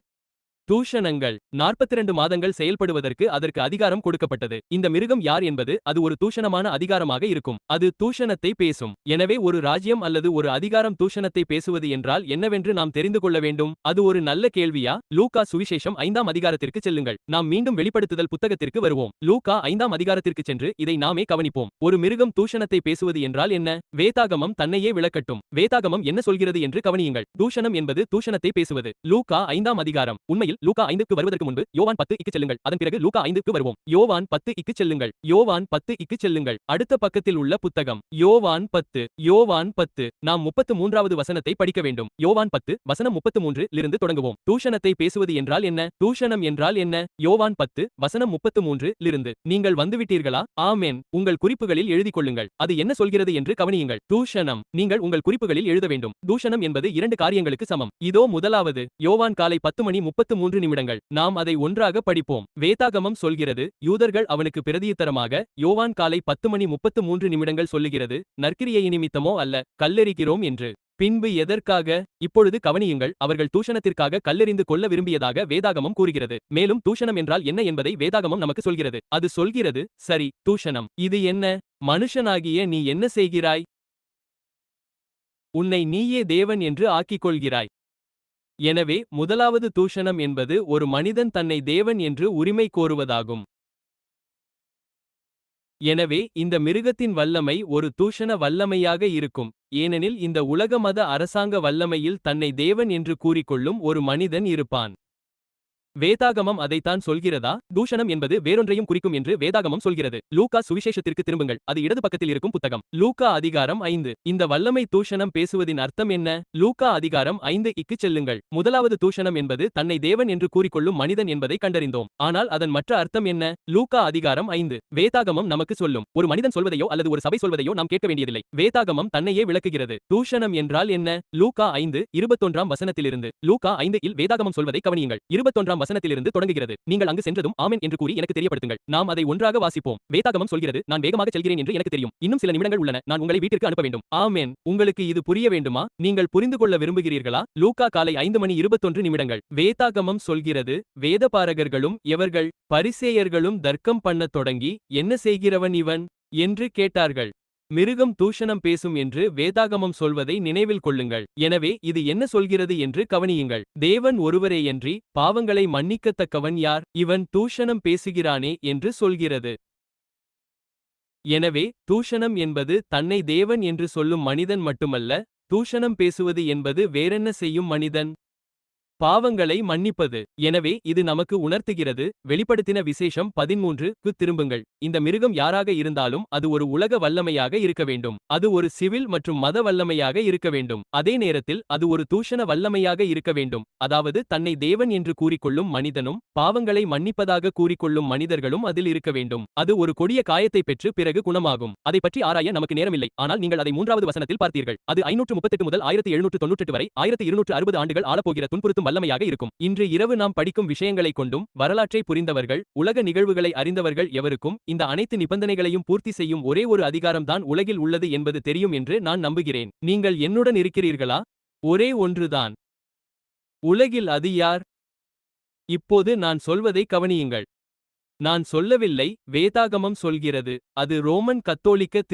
தூஷணங்கள். 42 மாதங்கள் செயல்படுவதற்கு அதற்கு அதிகாரம் கொடுக்கப்பட்டது. இந்த மிருகம் யார் என்பது அது ஒரு தூஷணமான அதிகாரமாக இருக்கும். அது தூஷணத்தை பேசும். எனவே ஒரு ராஜ்யம் அல்லது ஒரு அதிகாரம் தூஷணத்தை பேசுவது என்றால் என்னவென்று நாம் தெரிந்து கொள்ள வேண்டும். அது ஒரு நல்ல கேள்வியா? லூக்கா சுவிசேஷம் 5ஆம் அதிகாரத்திற்கு செல்லுங்கள். நாம் மீண்டும் வெளிப்படுத்துதல் புத்தகத்திற்கு வருவோம். லூக்கா 5ஆம் அதிகாரத்திற்கு சென்று இதை நாமே கவனிப்போம். ஒரு மிருகம் தூஷணத்தை பேசுவது என்றால் என்ன? வேதாகமம் தன்னையே விளக்கட்டும். வேதாகமம் என்ன சொல்கிறது என்று கவனியுங்கள். தூஷணம் என்பது தூஷணத்தை பேசுவது. லூக்கா 5ஆம் அதிகாரம். உண்மையில் லூக்கா 5க்கு வருவதற்கு முன்பு யோவான் 10க்கு செல்லுங்கள். அதன் பிறகு லூக்கா 5க்கு வருவோம். யோவான் 10க்கு செல்லுங்கள். யோவான் 10க்கு செல்லுங்கள். அடுத்த பக்கத்தில் உள்ள புத்தகம். யோவான் 10. யோவான் 10. நாம் 33வது வசனத்தை படிக்க வேண்டும். யோவான் 10 வசனம் 33 லிருந்து தொடங்குவோம். தூஷணத்தை பேசுவது என்றால் என்ன? தூஷணம் என்றால் என்ன? யோவான் 10 வசனம் 33 லிருந்து. நீங்கள் வந்துவிட்டீர்களா? ஆமென். உங்கள் குறிப்புகளில் எழுதிக் கொள்ளுங்கள். அது என்ன சொல்கிறது என்று கவனியுங்கள். தூஷணம். நீங்கள் உங்கள் குறிப்புகளில் எழுத வேண்டும். தூஷணம் என்பது 2 காரியங்களுக்கு சமம். இதோ முதலாவது. யோவான் காலை 10:33 நிமிடங்கள். நாம் அதை ஒன்றாக படிப்போம். வேதாகமம் சொல்கிறது, யூதர்கள் அவனுக்கு பிரதியுத்தரமாக, யோவான் காலை 10:33 நிமிடங்கள் சொல்லுகிறது, நற்கிரியை நிமித்தமோ அல்ல, கல்லெறிகிறோம் என்று. பின்பு எதற்காக? இப்பொழுது கவனியுங்கள், அவர்கள் தூஷணத்திற்காக கல்லெறிந்து கொள்ள விரும்பியதாக வேதாகமம் கூறுகிறது. மேலும் தூஷணம் என்றால் என்ன என்பதை வேதாகமம் நமக்கு சொல்கிறது. அது சொல்கிறது, சரி, தூஷணம். இது என்ன? மனுஷனாகிய நீ என்ன செய்கிறாய்? உன்னை நீயே தேவன் என்று ஆக்கிக் கொள்கிறாய். எனவே முதலாவது தூஷணம் என்பது ஒரு மனிதன் தன்னை தேவன் என்று உரிமை கோருவதாகும். எனவே இந்த மிருகத்தின் வல்லமை ஒரு தூஷண வல்லமையாக இருக்கும். ஏனெனில் இந்த உலக மத அரசாங்க வல்லமையில் தன்னை தேவன் என்று கூறிக்கொள்ளும் ஒரு மனிதன் இருப்பான். வேதாகமம் அதைத்தான் சொல்கிறதா? தூஷணம் என்பது வேறொன்றையும் குறிக்கும் என்று வேதாகமம் சொல்கிறது. லூக்கா சுவிசேஷத்திற்கு திரும்புங்கள். அது இடது பக்கத்தில் இருக்கும் புத்தகம். லூக்கா அதிகாரம் 5. இந்த வல்லமை தூஷணம் பேசுவதின் அர்த்தம் என்ன? லூக்கா அதிகாரம் 5க்கு செல்லுங்கள். முதலாவது தூஷணம் என்பது தன்னை தேவன் என்று கூறிக்கொள்ளும் மனிதன் என்பதை கண்டறிந்தோம். ஆனால் அதன் மற்ற அர்த்தம் என்ன? லூக்கா அதிகாரம் 5. வேதாகமம் நமக்கு சொல்லும். ஒரு மனிதன் சொல்வதையோ அல்லது ஒரு சபை சொல்வதையோ நாம் கேட்க வேண்டியதில்லை. வேதாகமம் தன்னையே விளக்குகிறது. தூஷணம் என்றால் என்ன? லூக்கா 5:21 வசனத்திலிருந்து. லூக்கா 5 வேதாகமம் சொல்வதை கவனியுங்கள். 21 வசனத்திலிருந்து தொடங்குகிறது. நீங்கள் அங்கு சென்றதும் ஆமென் என்று கூறி எனக்கு தெரியப்படுத்துங்கள். நாம் அதை ஒன்றாக வாசிப்போம். வேதாகமம் சொல்கிறது, நான் வேகமாக செல்கிறேன் என்று எனக்கு தெரியும். இன்னும் சில நிமிடங்கள் உள்ளன. நான் உங்களை வீட்டிற்கு அனுப்ப வேண்டும். ஆமென். உங்களுக்கு இது புரிய வேண்டுமா? நீங்கள் புரிந்து கொள்ள விரும்புகிறீர்களா? லூக்கா காலை 5:21 வேதாகமம் சொல்கிறது, வேதபாரகர்களும் எவர்கள்? பரிசேயர்களும் தர்க்கம் பண்ணத் தொடங்கி, என்ன செய்கிறவன் இவன்? என்று கேட்டார்கள். மிருகம் தூஷணம் பேசும் என்று வேதாகமம் சொல்வதை நினைவில் கொள்ளுங்கள். எனவே இது என்ன சொல்கிறது என்று கவனியுங்கள். தேவன் ஒருவரேயன்றி பாவங்களை மன்னிக்கத்தக்கவன் யார்? இவன் தூஷணம் பேசுகிறானே என்று சொல்கிறது. எனவே தூஷணம் என்பது தன்னை தேவன் என்று சொல்லும் மனிதன் மட்டுமல்ல, தூஷணம் பேசுவது என்பது வேறென்ன செய்யும் மனிதன்? பாவங்களை மன்னிப்பது. எனவே இது நமக்கு உணர்த்துகிறது. வெளிப்படுத்தின விசேஷம் 13க்கு திரும்புங்கள். இந்த மிருகம் யாராக இருந்தாலும் அது ஒரு உலக வல்லமையாக இருக்க வேண்டும். அது ஒரு சிவில் மற்றும் மத வல்லமையாக இருக்க வேண்டும். அதே நேரத்தில் அது ஒரு தூஷண வல்லமையாக இருக்க வேண்டும். அதாவது தன்னை தேவன் என்று கூறிக்கொள்ளும் மனிதனும் பாவங்களை மன்னிப்பதாக கூறிக்கொள்ளும் மனிதர்களும் அதில் இருக்க வேண்டும். அது ஒரு கொடிய காயத்தை பெற்று பிறகு குணமாகும். அதை பற்றி ஆராய நமக்கு நேரமில்லை. ஆனால் நீங்கள் அதை 3வது வசனத்தில் பார்த்தீர்கள். அது 538 முதல் 1798 வரை 1260 ஆண்டுகள் ஆளப்போகிற துன்புறுத்தும் வல்லமையாக இருக்கும். இன்று இரவு நாம் படிக்கும் விஷயங்களைக் கொண்டும் வரலாற்றை புரிந்தவர்கள், உலக நிகழ்வுகளை அறிந்தவர்கள் எவருக்கும் இந்த அனைத்து நிபந்தனைகளையும் பூர்த்தி செய்யும் ஒரே ஒரு அதிகாரம்தான் உலகில் உள்ளது என்பது தெரியும் என்று நான் நம்புகிறேன். நீங்கள் என்னுடன் இருக்கிறீர்களா? ஒரே ஒன்றுதான். உலகில் அது யார்? இப்போது நான் சொல்வதை கவனியுங்கள். நான் சொல்லவில்லை, வேதாகமம் சொல்கிறது. அது ரோமன் கத்தோலிக்க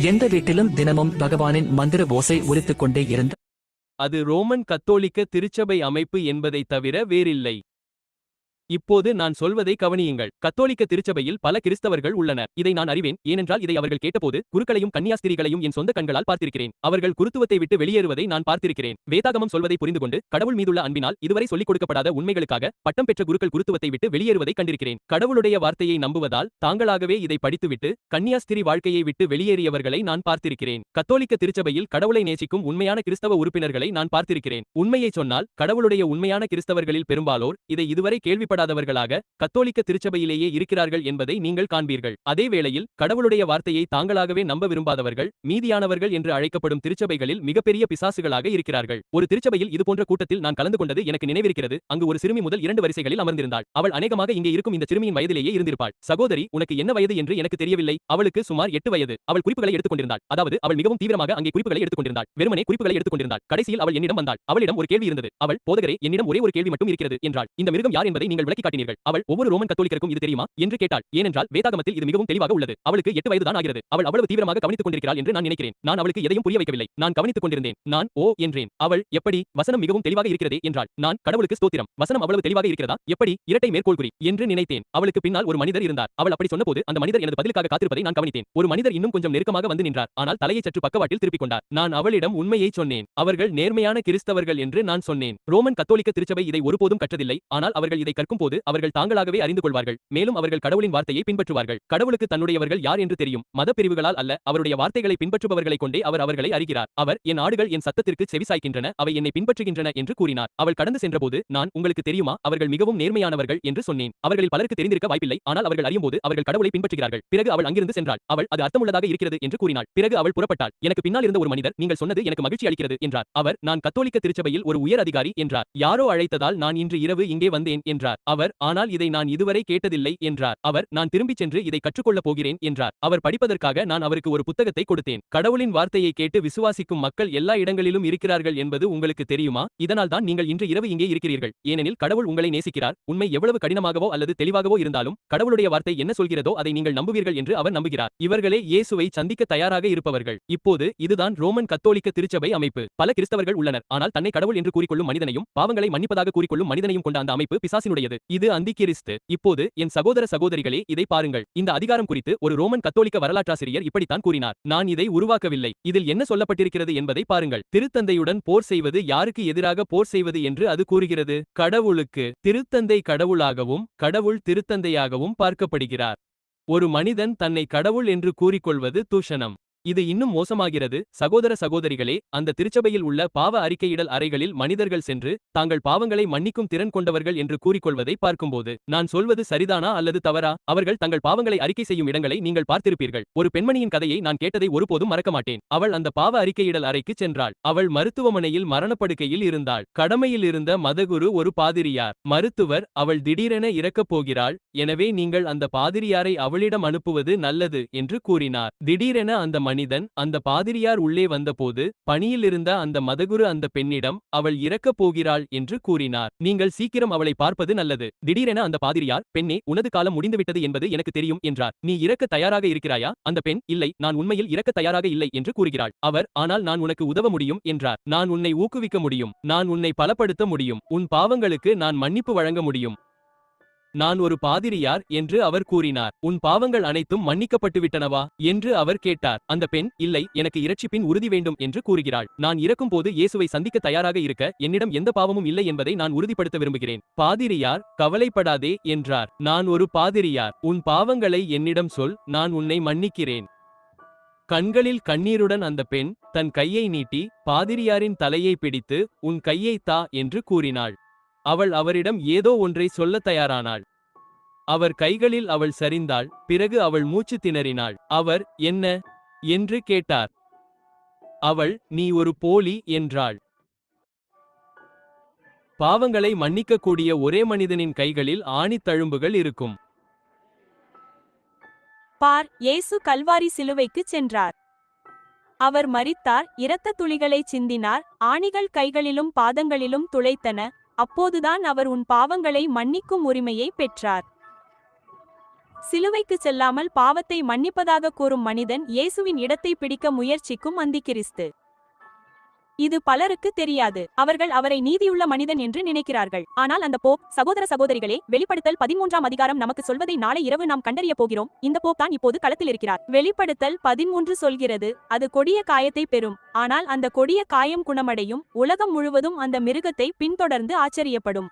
எந்த வீட்டிலும் தினமும் பகவானின் மந்திர ஓசை ஒலித்துக் கொண்டே இருந்த அது ரோமன் கத்தோலிக்க திருச்சபை அமைப்பு என்பதைத் தவிர வேறில்லை. இப்போது நான் சொல்வதை கவனியுங்கள். கத்தோலிக்க திருச்சபையில் பல கிறிஸ்தவர்கள் உள்ளனர். இதை நான் அறிவேன், ஏனென்றால் இதை அவர்கள் கேட்டபோது குருக்களையும் கன்னியாஸ்திரிகளையும் என் சொந்த கண்களால் பார்த்திருக்கிறேன். அவர்கள் குருத்துவத்தை விட்டு வெளியேறுவதை நான் பார்த்திருக்கிறேன். வேதாகமம் சொல்வதை புரிந்துகொண்டு கடவுள் மீதுள்ள அன்பினால் இதுவரை சொல்லிக் கொடுக்கப்படாத உண்மைகளுக்காக பட்டம் பெற்ற குருக்கள் குருத்துவத்தை விட்டு வெளியேறுவதை கண்டிருக்கிறேன். கடவுளுடைய வார்த்தையை நம்புவதால் தாங்களாகவே இதை படித்துவிட்டு கன்னியாஸ்திரி வாழ்க்கையை விட்டு வெளியேறியவர்களை நான் பார்த்திருக்கிறேன். கத்தோலிக்க திருச்சபையில் கடவுளை நேசிக்கும் உண்மையான கிறிஸ்தவ உறுப்பினர்களை நான் பார்த்திருக்கிறேன். உண்மையை சொன்னால் கடவுளுடைய உண்மையான கிறிஸ்தவர்களில் பெரும்பாலோர் இதை இதுவரை கேள்விப்படாதவர்களாக கத்தோலிக்க திருச்சபையிலேயே இருக்கிறார்கள் என்பதை நீங்கள் காண்பீர்கள். அதே வேளையில் கடவுளுடைய வார்த்தையை தாங்களாகவே நம்ப விரும்பாதவர்கள் மீதியானவர்கள் என்று அழைக்கப்படும் திருச்சபைகளில் மிகப்பெரிய பிசாசுகளாக இருக்கிறார்கள். ஒரு திருச்சபையில் இதுபோன்ற கூட்டத்தில் நான் கலந்து கொண்டது எனக்கு நினைவிருக்கிறது. அங்கு ஒரு சிறுமி முதல் 2 வரிசைகளில் அமர்ந்திருந்தாள். அவள் அநேகமாக இங்கே இருக்கும் இந்த சிறுமியின் வயதிலேயே இருந்திருப்பாள். சகோதரி, உனக்கு என்ன வயது என்று எனக்கு தெரியவில்லை. அவளுக்கு சுமார் 8 வயது. அவள் குறிப்புகளை எடுத்துக் கொண்டிருந்தாள். அதாவது அவள் மிகவும் தீவிரமாக அங்கே குறிப்புகளை எடுத்துக் கொண்டிருந்தாள். வெறுமனே குறிப்புகளை எடுத்துக் கொண்டிருந்தாள். கடைசியில் அவள் என்னிடம் வந்தாள். அவளிடம் ஒரு கேள்வி இருந்தது. அவள், போதகரே, என்னிடம் ஒரே ஒரு கேள்வி மட்டும் இருக்கிறது என்றாள். இந்த மிருகம் யார் என்பதை நீங்கள் விளக்கி காட்டினீர்கள். அவள், ஒவ்வொரு ரோமன் கத்தோலிக்கருக்கும் இது தெரியுமா என்று கேட்டாள். ஏனென்றால் வேதாகமத்தில் இது மிகவும் தெளிவாக உள்ளது. அவளுக்கு 8 வயது தான் ஆகிறது. அவள் அவ்வளவு தீவிரமாக கவனித்துக் கொண்டிருக்கிறாள் என்று நான் நினைக்கிறேன். நான் அவளுக்கு எதையும் புரிய வைக்கவில்லை. நான் கவனித்துக் கொண்டிருந்தேன். நான் ஓ என்றேன். அவள், எப்படி, வசனம் மிகவும் தெளிவாக இருக்கிறதே என்றாள். நான், கடவுளுக்கு ஸ்தோத்திரம், வசனம் அவ்வளவு தெளிவாக இருக்கிறதா, எப்படி, இரட்டை மேற்கோள் குறி என்று நினைத்தேன். அவளுக்கு பின்னால் ஒரு மனிதர் இருந்தார். அவள் அப்படி சொன்னபோது அந்த மனிதர் எனது பதிலுக்காக காத்திருப்பதை நான் கவனித்தேன். ஒரு மனிதர் இன்னும் கொஞ்சம் நெருக்கமாக வந்து நின்றார். ஆனால் தலையை சற்று பக்கவாட்டில் திருப்பிக் கொண்டார். நான் அவளிடம் உண்மையை சொன்னேன். அவர்கள் நேர்மையான கிறிஸ்தவர்கள் என்று நான் சொன்னேன். ரோமன் கத்தோலிக்க திருச்சபை இதை ஒருபோதும் கற்றதில்லை. ஆனால் அவர்கள் இதை கற்கும் போது அவர்கள் தாங்களாகவே அறிந்து கொள்வார்கள். மேலும் அவர்கள் கடவுளின் வார்த்தையை பின்பற்றுவார்கள். கடவுளுக்கு தன்னுடையவர்கள் யார் என்று தெரியும். மத பிரிவுகளால் அல்ல, அவருடைய வார்த்தைகளை பின்பற்றுபவர்களை கொண்டே அவர் அவர்களை அறிகிறார். அவர், என் ஆடுகள் என் சத்தத்திற்கு செவிசாய்க்கின்றன, அவை என்னை பின்பற்றுகின்றன என்று கூறினார். அவள் கடந்து சென்றபோது நான், உங்களுக்கு தெரியுமா, அவர்கள் மிகவும் நேர்மையானவர்கள் என்று சொன்னேன். அவர்களில் பலருக்கு தெரிந்திருக்க வாய்ப்பில்லை, ஆனால் அவர்கள் அறியும்போது அவர்கள் கடவுளை பின்பற்றுகிறார்கள். பிறகு அவள் அங்கிருந்து சென்றாள். அவள், அது அர்த்தமுள்ளதாக இருக்கிறது என்று கூறினாள். பிறகு அவள் புறப்பட்டாள். எனக்கு பின்னால் இருந்த ஒரு மனிதர், நீங்கள் சொன்னது எனக்கு மகிழ்ச்சி அளிக்கிறது என்றார். அவர், நான் கத்தோலிக்க திருச்சபையில் ஒரு உயர் அதிகாரி என்றார். யாரோ அழைத்ததால் நான் இன்று இரவு இங்கே வந்தேன் என்றார். அவர், ஆனால் இதை நான் இதுவரை கேட்டதில்லை என்றார். அவர், நான் திரும்பிச் சென்று இதை கற்றுக்கொள்ளப் போகிறேன் என்றார். அவர் படிப்பதற்காக நான் அவருக்கு ஒரு புத்தகத்தை கொடுத்தேன். கடவுளின் வார்த்தையை கேட்டு விசுவாசிக்கும் மக்கள் எல்லா இடங்களிலும் இருக்கிறார்கள் என்பது உங்களுக்கு தெரியுமா? இதனால் தான் நீங்கள் இன்று இரவு இங்கே இருக்கிறீர்கள். ஏனெனில் கடவுள் உங்களை நேசிக்கிறார். உண்மை எவ்வளவு கடினமாகவோ அல்லது தெளிவாகவோ இருந்தாலும் கடவுளுடைய வார்த்தை என்ன சொல்கிறதோ அதை நீங்கள் நம்புவீர்கள் என்று அவர் நம்புகிறார். இவர்களே இயேசுவை சந்திக்க தயாராக இருப்பவர்கள். இப்போது இதுதான் ரோமன் கத்தோலிக்க திருச்சபை அமைப்பு. பல கிறிஸ்தவர்கள் உள்ளனர். ஆனால் தன்னை கடவுள் என்று கூறிக்கொள்ளும் மனிதனையும் பாவங்களை மன்னிப்பதாக கூறிக்கொள்ளும் மனிதனையும் கொண்ட அந்த அமைப்பு பிசாசினுடையது. இது அந்திகிறிஸ்து. இப்போது என் சகோதர சகோதரிகளே, இதை பாருங்கள். இந்த அதிகாரம் குறித்து ஒரு ரோமன் கத்தோலிக்க வரலாற்றாசிரியர் இப்படித்தான் கூறினார். நான் இதை உருவாக்கவில்லை. இதில் என்ன சொல்லப்பட்டிருக்கிறது என்பதை பாருங்கள். திருத்தந்தையுடன் போர் செய்வது யாருக்கு எதிராக போர் செய்வது என்று அது கூறுகிறது? கடவுளுக்கு. திருத்தந்தை கடவுளாகவும் கடவுள் திருத்தந்தையாகவும் பார்க்கப்படுகிறார். ஒரு மனிதன் தன்னை கடவுள் என்று கூறிக்கொள்வது தூஷணம். இது இன்னும் மோசமாகிறது. சகோதர சகோதரிகளே, அந்த திருச்சபையில் உள்ள பாவ அறிக்கையிடல் அறைகளில் மனிதர்கள் சென்று தாங்கள் பாவங்களை மன்னிக்கும் திறன் கொண்டவர்கள் என்று கூறிக்கொள்வதை பார்க்கும்போது நான் சொல்வது சரிதானா அல்லது தவறா? அவர்கள் தங்கள் பாவங்களை அறிக்கை செய்யும் இடங்களை நீங்கள் பார்த்திருப்பீர்கள். ஒரு பெண்மணியின் கதையை நான் கேட்டதை ஒருபோதும் மறக்க மாட்டேன். அவள் அந்த பாவ அறிக்கையிடல் அறைக்கு சென்றாள். அவள் மருத்துவமனையில் மரணப்படுக்கையில் இருந்தாள். கடமையில் இருந்த மதகுரு ஒரு பாதிரியார். மருத்துவர், அவள் திடீரென இறக்கப் போகிறாள், எனவே நீங்கள் அந்த பாதிரியாரை அவளிடம் அனுப்புவது நல்லது என்று கூறினார். திடீரென அந்த மனிதன், அந்த பாதிரியார் உள்ளே வந்தபோது பணியில் இருந்த அந்த மதகுரு அந்த பெண்ணிடம், அவள் இறக்கப் போகிறாள் என்று கூறினார். நீங்கள் சீக்கிரம் அவளை பார்ப்பது நல்லது. திடீரென அந்த பாதிரியார், பெண்ணே, உனது காலம் முடிந்துவிட்டது என்பது எனக்கு தெரியும் என்றார். நீ இறக்க தயாராக இருக்கிறாயா? அந்த பெண், இல்லை, நான் உண்மையில் இறக்க தயாராக இல்லை என்று கூறுகிறாள். அவர், ஆனால் நான் உனக்கு உதவ முடியும் என்றார். நான் உன்னை ஊக்குவிக்க முடியும். நான் உன்னை பலப்படுத்த முடியும். உன் பாவங்களுக்கு நான் மன்னிப்பு வழங்க முடியும். நான் ஒரு பாதிரியார் என்று அவர் கூறினார். உன் பாவங்கள் அனைத்தும் மன்னிக்கப்பட்டுவிட்டனவா என்று அவர் கேட்டார். அந்த பெண், இல்லை, எனக்கு இரட்சிப்பின் உறுதி வேண்டும் என்று கூறுகிறாள். நான் இறக்கும் போது இயேசுவை சந்திக்க தயாராக இருக்க என்னிடம் எந்த பாவமும் இல்லை என்பதை நான் உறுதிப்படுத்த விரும்புகிறேன். பாதிரியார், கவலைப்படாதே என்றார். நான் ஒரு பாதிரியார். உன் பாவங்களை என்னிடம் சொல், நான் உன்னை மன்னிக்கிறேன். கண்களில் கண்ணீருடன் அந்த பெண் தன் கையை நீட்டி பாதிரியாரின் தலையை பிடித்து, உன் கையை தா என்று கூறினாள். அவள் அவரிடம் ஏதோ ஒன்றை சொல்ல தயாரானாள். அவர் கைகளில் அவள் சரிந்தாள். பிறகு அவள் மூச்சு திணறினாள். அவர், என்ன என்று கேட்டார். அவள், நீ ஒரு போலி என்றாள். பாவங்களை மன்னிக்கக்கூடிய ஒரே மனிதனின் கைகளில் ஆணித்தழும்புகள் இருக்கும். பார், இயேசு கல்வாரி சிலுவைக்கு சென்றார். அவர் மரித்தார், இரத்த துளிகளை சிந்தினார், ஆணிகள் கைகளிலும் பாதங்களிலும் துளைத்தன. அப்போதுதான் அவர் உன் பாவங்களை மன்னிக்கும் உரிமையை பெற்றார். சிலுவைக்கு செல்லாமல் பாவத்தை மன்னிப்பதாக கூறும் மனிதன் இயேசுவின் இடத்தை பிடிக்க முயற்சிக்கும் அந்திகிறிஸ்து. இது பலருக்கு தெரியாது. அவர்கள் அவரை நீதியுள்ள மனிதன் என்று நினைக்கிறார்கள். ஆனால் அந்த போப், சகோதர சகோதரிகளே, வெளிப்படுத்தல் 13ஆம் அதிகாரம் நமக்கு சொல்வதை நாளை இரவு நாம் கண்டறிய போகிறோம். இந்த போப் தான் இப்போது களத்தில் இருக்கிறார். வெளிப்படுத்தல் 13 சொல்கிறது, அது கொடிய காயத்தை பெறும். ஆனால் அந்த கொடிய காயம் குணமடையும். உலகம் முழுவதும் அந்த மிருகத்தை பின்தொடர்ந்து ஆச்சரியப்படும்.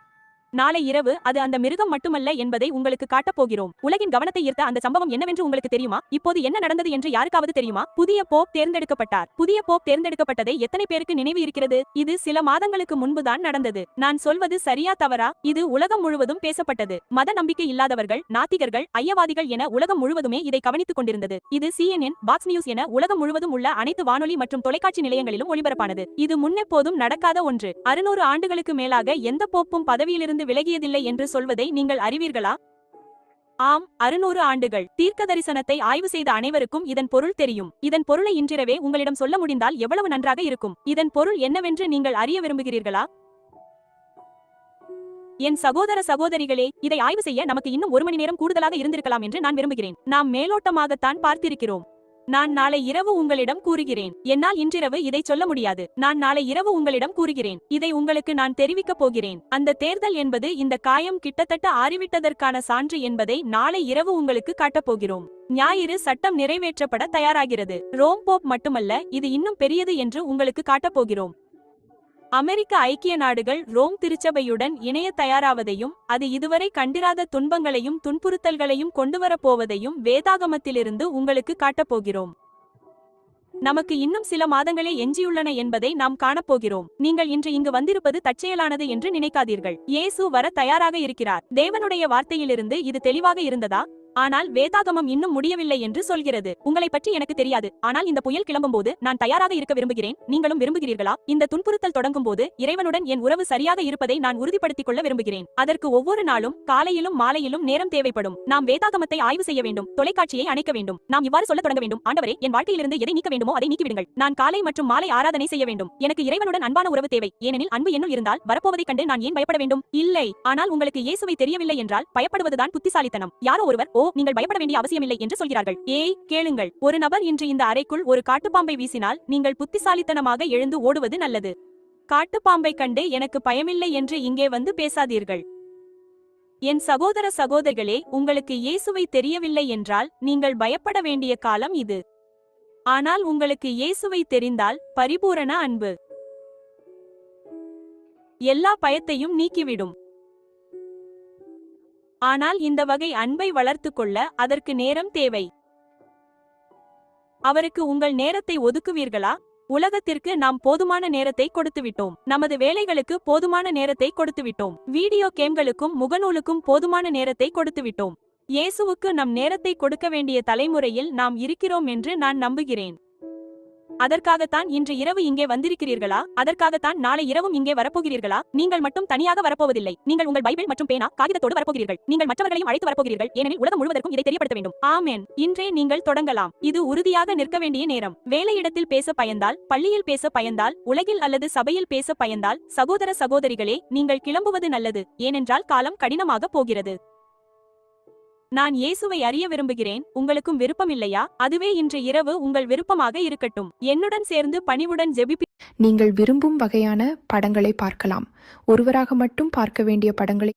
நாளை இரவு அது அந்த மிருகம் மட்டுமல்ல என்பதை உங்களுக்கு காட்டப் போகிறோம். உலகின் கவனத்தை ஈர்த்த அந்த சம்பவம் என்னவென்று உங்களுக்கு தெரியுமா? இப்போது என்ன நடந்தது என்று யாருக்காவது தெரியுமா? புதிய போப் தேர்ந்தெடுக்கப்பட்டார். புதிய போப் தேர்ந்தெடுக்கப்பட்டதை எத்தனை பேருக்கு நினைவு இருக்கிறது? இது சில மாதங்களுக்கு முன்புதான் நடந்தது. நான் சொல்வது சரியா தவறா? இது உலகம் முழுவதும் பேசப்பட்டது. மத நம்பிக்கை இல்லாதவர்கள், நாத்திகர்கள், ஐயவாதிகள் என உலகம் முழுவதுமே இதை கவனித்துக் கொண்டிருந்தது. இது CNN, பாக்ஸ் நியூஸ் என உலகம் முழுவதும் உள்ள அனைத்து வானொலி மற்றும் தொலைக்காட்சி நிலையங்களிலும் ஒளிபரப்பானது. இது முன்னெப்போதும் நடக்காத ஒன்று. 600 ஆண்டுகளுக்கு மேலாக எந்த போப்பும் பதவியிலிருந்து விலகியதில்லை என்று சொல்வதை நீங்கள் அறிவீர்களா? ஆம், 600 ஆண்டுகள். தீர்க்க தரிசனத்தை ஆய்வு செய்த அனைவருக்கும் இதன் பொருள் தெரியும். இதன் பொருளை இன்றிரவே உங்களிடம் சொல்ல முடிந்தால் எவ்வளவு நன்றாக இருக்கும். இதன் பொருள் என்னவென்று நீங்கள் அறிய விரும்புகிறீர்களா? என் சகோதர சகோதரிகளே, இதை ஆய்வு செய்ய நமக்கு இன்னும் 1 மணி நேரம் கூடுதலாக இருந்திருக்கலாம் என்று நான் விரும்புகிறேன். நாம் மேலோட்டமாகத்தான் பார்த்திருக்கிறோம். நான் நாளை இரவு உங்களிடம் கூறுகிறேன். என்னால் இன்றிரவு இதை சொல்ல முடியாது. நான் நாளை இரவு உங்களிடம் கூறுகிறேன். இதை உங்களுக்கு நான் தெரிவிக்கப் போகிறேன். அந்த தேர்தல் என்பது இந்த காயம் கிட்டத்தட்ட ஆறிவிட்டதற்கான சான்று என்பதை நாளை இரவு உங்களுக்கு காட்டப் போகிறோம். ஞாயிறு சட்டம் நிறைவேற்றப்பட தயாராகிறது. ரோம் போப் மட்டுமல்ல, இது இன்னும் பெரியது என்று உங்களுக்கு காட்டப் போகிறோம். அமெரிக்க ஐக்கிய நாடுகள் ரோம் திருச்சபையுடன் இணைய தயாராவதையும், அது இதுவரை கண்டிராத துன்பங்களையும் துன்புறுத்தல்களையும் கொண்டுவரப்போவதையும் வேதாகமத்திலிருந்து உங்களுக்கு காட்டப்போகிறோம். நமக்கு இன்னும் சில மாதங்களே எஞ்சியுள்ளன என்பதை நாம் காணப்போகிறோம். நீங்கள் இன்று இங்கு வந்திருப்பது தற்செயலானது என்று நினைக்காதீர்கள். இயேசு வர தயாராக இருக்கிறார். தேவனுடைய வார்த்தையிலிருந்து இது தெளிவாக இருந்ததா? ஆனால் வேதாகமம் இன்னும் முடியவில்லை என்று சொல்கிறது. உங்களை பற்றி எனக்கு தெரியாது, ஆனால் இந்த புயல் கிளம்பும்போது நான் தயாராக இருக்க விரும்புகிறேன். நீங்களும் விரும்புகிறீர்களா? இந்த துன்புறுத்தல் தொடங்கும் போது இறைவனுடன் என் உறவு சரியாக இருப்பதை நான் உறுதிப்படுத்திக் கொள்ள விரும்புகிறேன். அதற்கு ஒவ்வொரு நாளும் காலையிலும் மாலையிலும் நேரம் தேவைப்படும். நாம் வேதாகமத்தை ஆய்வு செய்ய வேண்டும். தொலைக்காட்சியை அணைக்க வேண்டும். நாம் இவ்வாறு சொல்ல தொடங்க வேண்டும், ஆண்டவரே, என் வாழ்க்கையிலிருந்து எதை நீக்க வேண்டுமோ அதை நீக்கிவிடுங்கள். நான் காலை மற்றும் மாலை ஆராதனை செய்ய வேண்டும். எனக்கு இறைவனுடன் அன்பான உறவு தேவை. ஏனெனில் அன்பு என்னுள் இருந்தால் வரப்போவதைக் கண்டு நான் ஏன் பயப்பட வேண்டும்? இல்லை. ஆனால் உங்களுக்கு இயேசுவை தெரியவில்லை என்றால் பயப்படுவதுதான் புத்திசாலித்தனம். யாரோ ஒருவர், ஓ, நீங்கள் பயப்பட வேண்டிய அவசியமில்லை என்று சொல்கிறார்கள். ஏய், கேளுங்கள். ஒரு நபர் இன்று இந்த அறைக்குள் ஒரு காட்டுப்பாம்பை வீசினால் நீங்கள் புத்திசாலித்தனமாக எழுந்து ஓடுவது நல்லது. காட்டுப்பாம்பை கண்டு எனக்கு பயமில்லை என்று இங்கே வந்து பேசாதீர்கள். என் சகோதர சகோதரிகளே, உங்களுக்கு இயேசுவை தெரியவில்லை என்றால் நீங்கள் பயப்பட வேண்டிய காலம் இது. ஆனால் உங்களுக்கு இயேசுவை தெரிந்தால் பரிபூரண அன்பு எல்லா பயத்தையும் நீக்கிவிடும். ஆனால் இந்த வகை அன்பை வளர்த்துக் கொள்ள அதற்கு நேரம் தேவை. அவருக்கு உங்கள் நேரத்தை ஒதுக்குவீர்களா? உலகத்திற்கு நாம் போதுமான நேரத்தை கொடுத்துவிட்டோம். நமது வேலைகளுக்கு போதுமான நேரத்தை கொடுத்துவிட்டோம். வீடியோ கேம்களுக்கும் முகநூலுக்கும் போதுமான நேரத்தை கொடுத்துவிட்டோம். இயேசுவுக்கு நம் நேரத்தை கொடுக்க வேண்டிய தலைமுறையில் நாம் இருக்கிறோம் என்று நான் நம்புகிறேன். அதற்காகத்தான் இன்று இரவு இங்கே வந்திருக்கிறீர்களா? அதற்காகத்தான் நாளை இரவும் இங்கே வரப்போகிறீர்களா? நீங்கள் மட்டும் தனியாக வரப்போவதில்லை. நீங்கள் உங்கள் பைபிள் மற்றும் பேனா, காகிதத்தோடு வரப்போகிறீர்கள். நீங்கள் மற்றவர்களையும் அழைத்து வரப்போகிறீர்கள். ஏனெனில் உலகம் முழுவதற்கும் இதை தெரியப்படுத்த வேண்டும். ஆமென். இன்றே நீங்கள் தொடங்கலாம். இது உறுதியாக நிற்க வேண்டிய நேரம். வேலையிடத்தில் பேச பயந்தால், பள்ளியில் பேச பயந்தால், உலகில் அல்லது சபையில் பேச பயந்தால், சகோதர சகோதரிகளே, நீங்கள் கிளம்புவது நல்லது. ஏனென்றால் காலம் கடினமாக போகிறது. நான் இயேசுவை அறிய விரும்புகிறேன். உங்களுக்கும் விருப்பம் இல்லையா? அதுவே இன்று இரவு உங்கள் விருப்பமாக இருக்கட்டும். என்னுடன் சேர்ந்து பணிவுடன் ஜெபிப்பி. நீங்கள் விரும்பும் வகையான படங்களை பார்க்கலாம். ஒருவராக மட்டும் பார்க்க வேண்டிய படங்களை